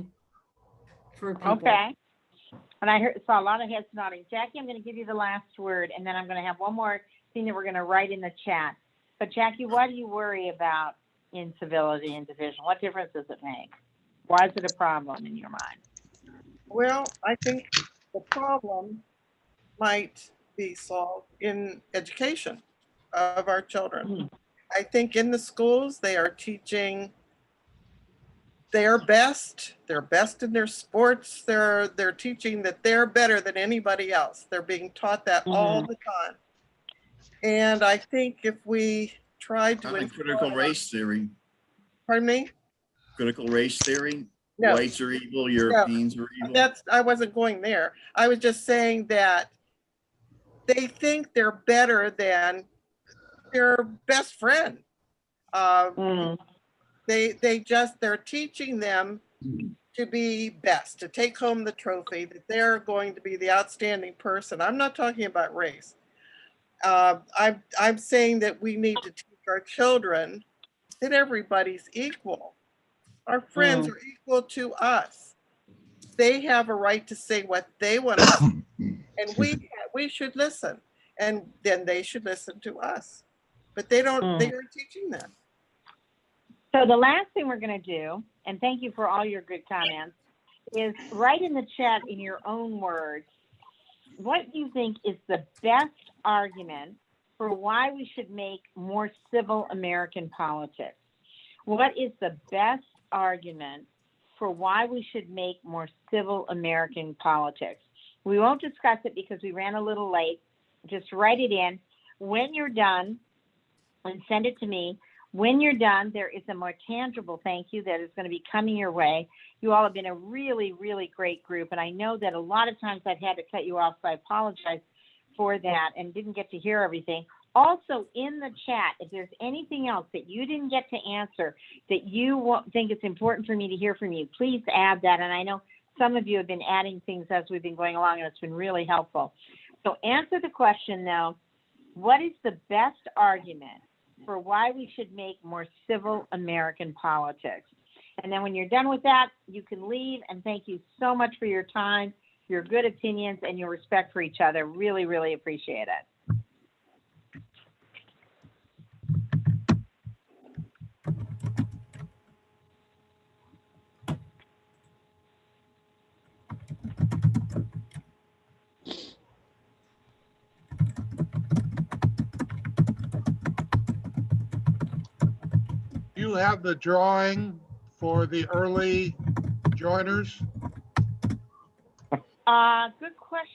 for people. Okay. And I saw a lot of heads nodding. Jackie, I'm going to give you the last word, and then I'm going to have one more thing that we're going to write in the chat. But Jackie, why do you worry about incivility and division? What difference does it make? Why is it a problem in your mind? Well, I think the problem might be solved in education of our children. I think in the schools, they are teaching their best. They're best in their sports. They're teaching that they're better than anybody else. They're being taught that all the time. And I think if we tried to critical race theory. Pardon me? Critical race theory. No. Whites are evil, Europeans are evil. I wasn't going there. I was just saying that they think they're better than their best friend. They're teaching them to be best, to take home the trophy, that they're going to be the outstanding person. I'm not talking about race. I'm saying that we need to teach our children that everybody's equal. Our friends are equal to us. They have a right to say what they want to say, and we should listen, and then they should listen to us. But they don't. They aren't teaching that. So the last thing we're going to do, and thank you for all your good comments, is write in the chat in your own words what you think is the best argument for why we should make more civil American politics. What is the best argument for why we should make more civil American politics? We won't discuss it because we ran a little late. Just write it in. When you're done, and send it to me. When you're done, there is a more tangible thank you that is going to be coming your way. You all have been a really, really great group. And I know that a lot of times I've had to cut you off, so I apologize for that and didn't get to hear everything. Also, in the chat, if there's anything else that you didn't get to answer that you think it's important for me to hear from you, please add that. And I know some of you have been adding things as we've been going along, and it's been really helpful. So answer the question, though. What is the best argument for why we should make more civil American politics? And then when you're done with that, you can leave. And thank you so much for your time, your good opinions, and your respect for each other. Really, really appreciate it. You have the drawing for the early joiners? Good question.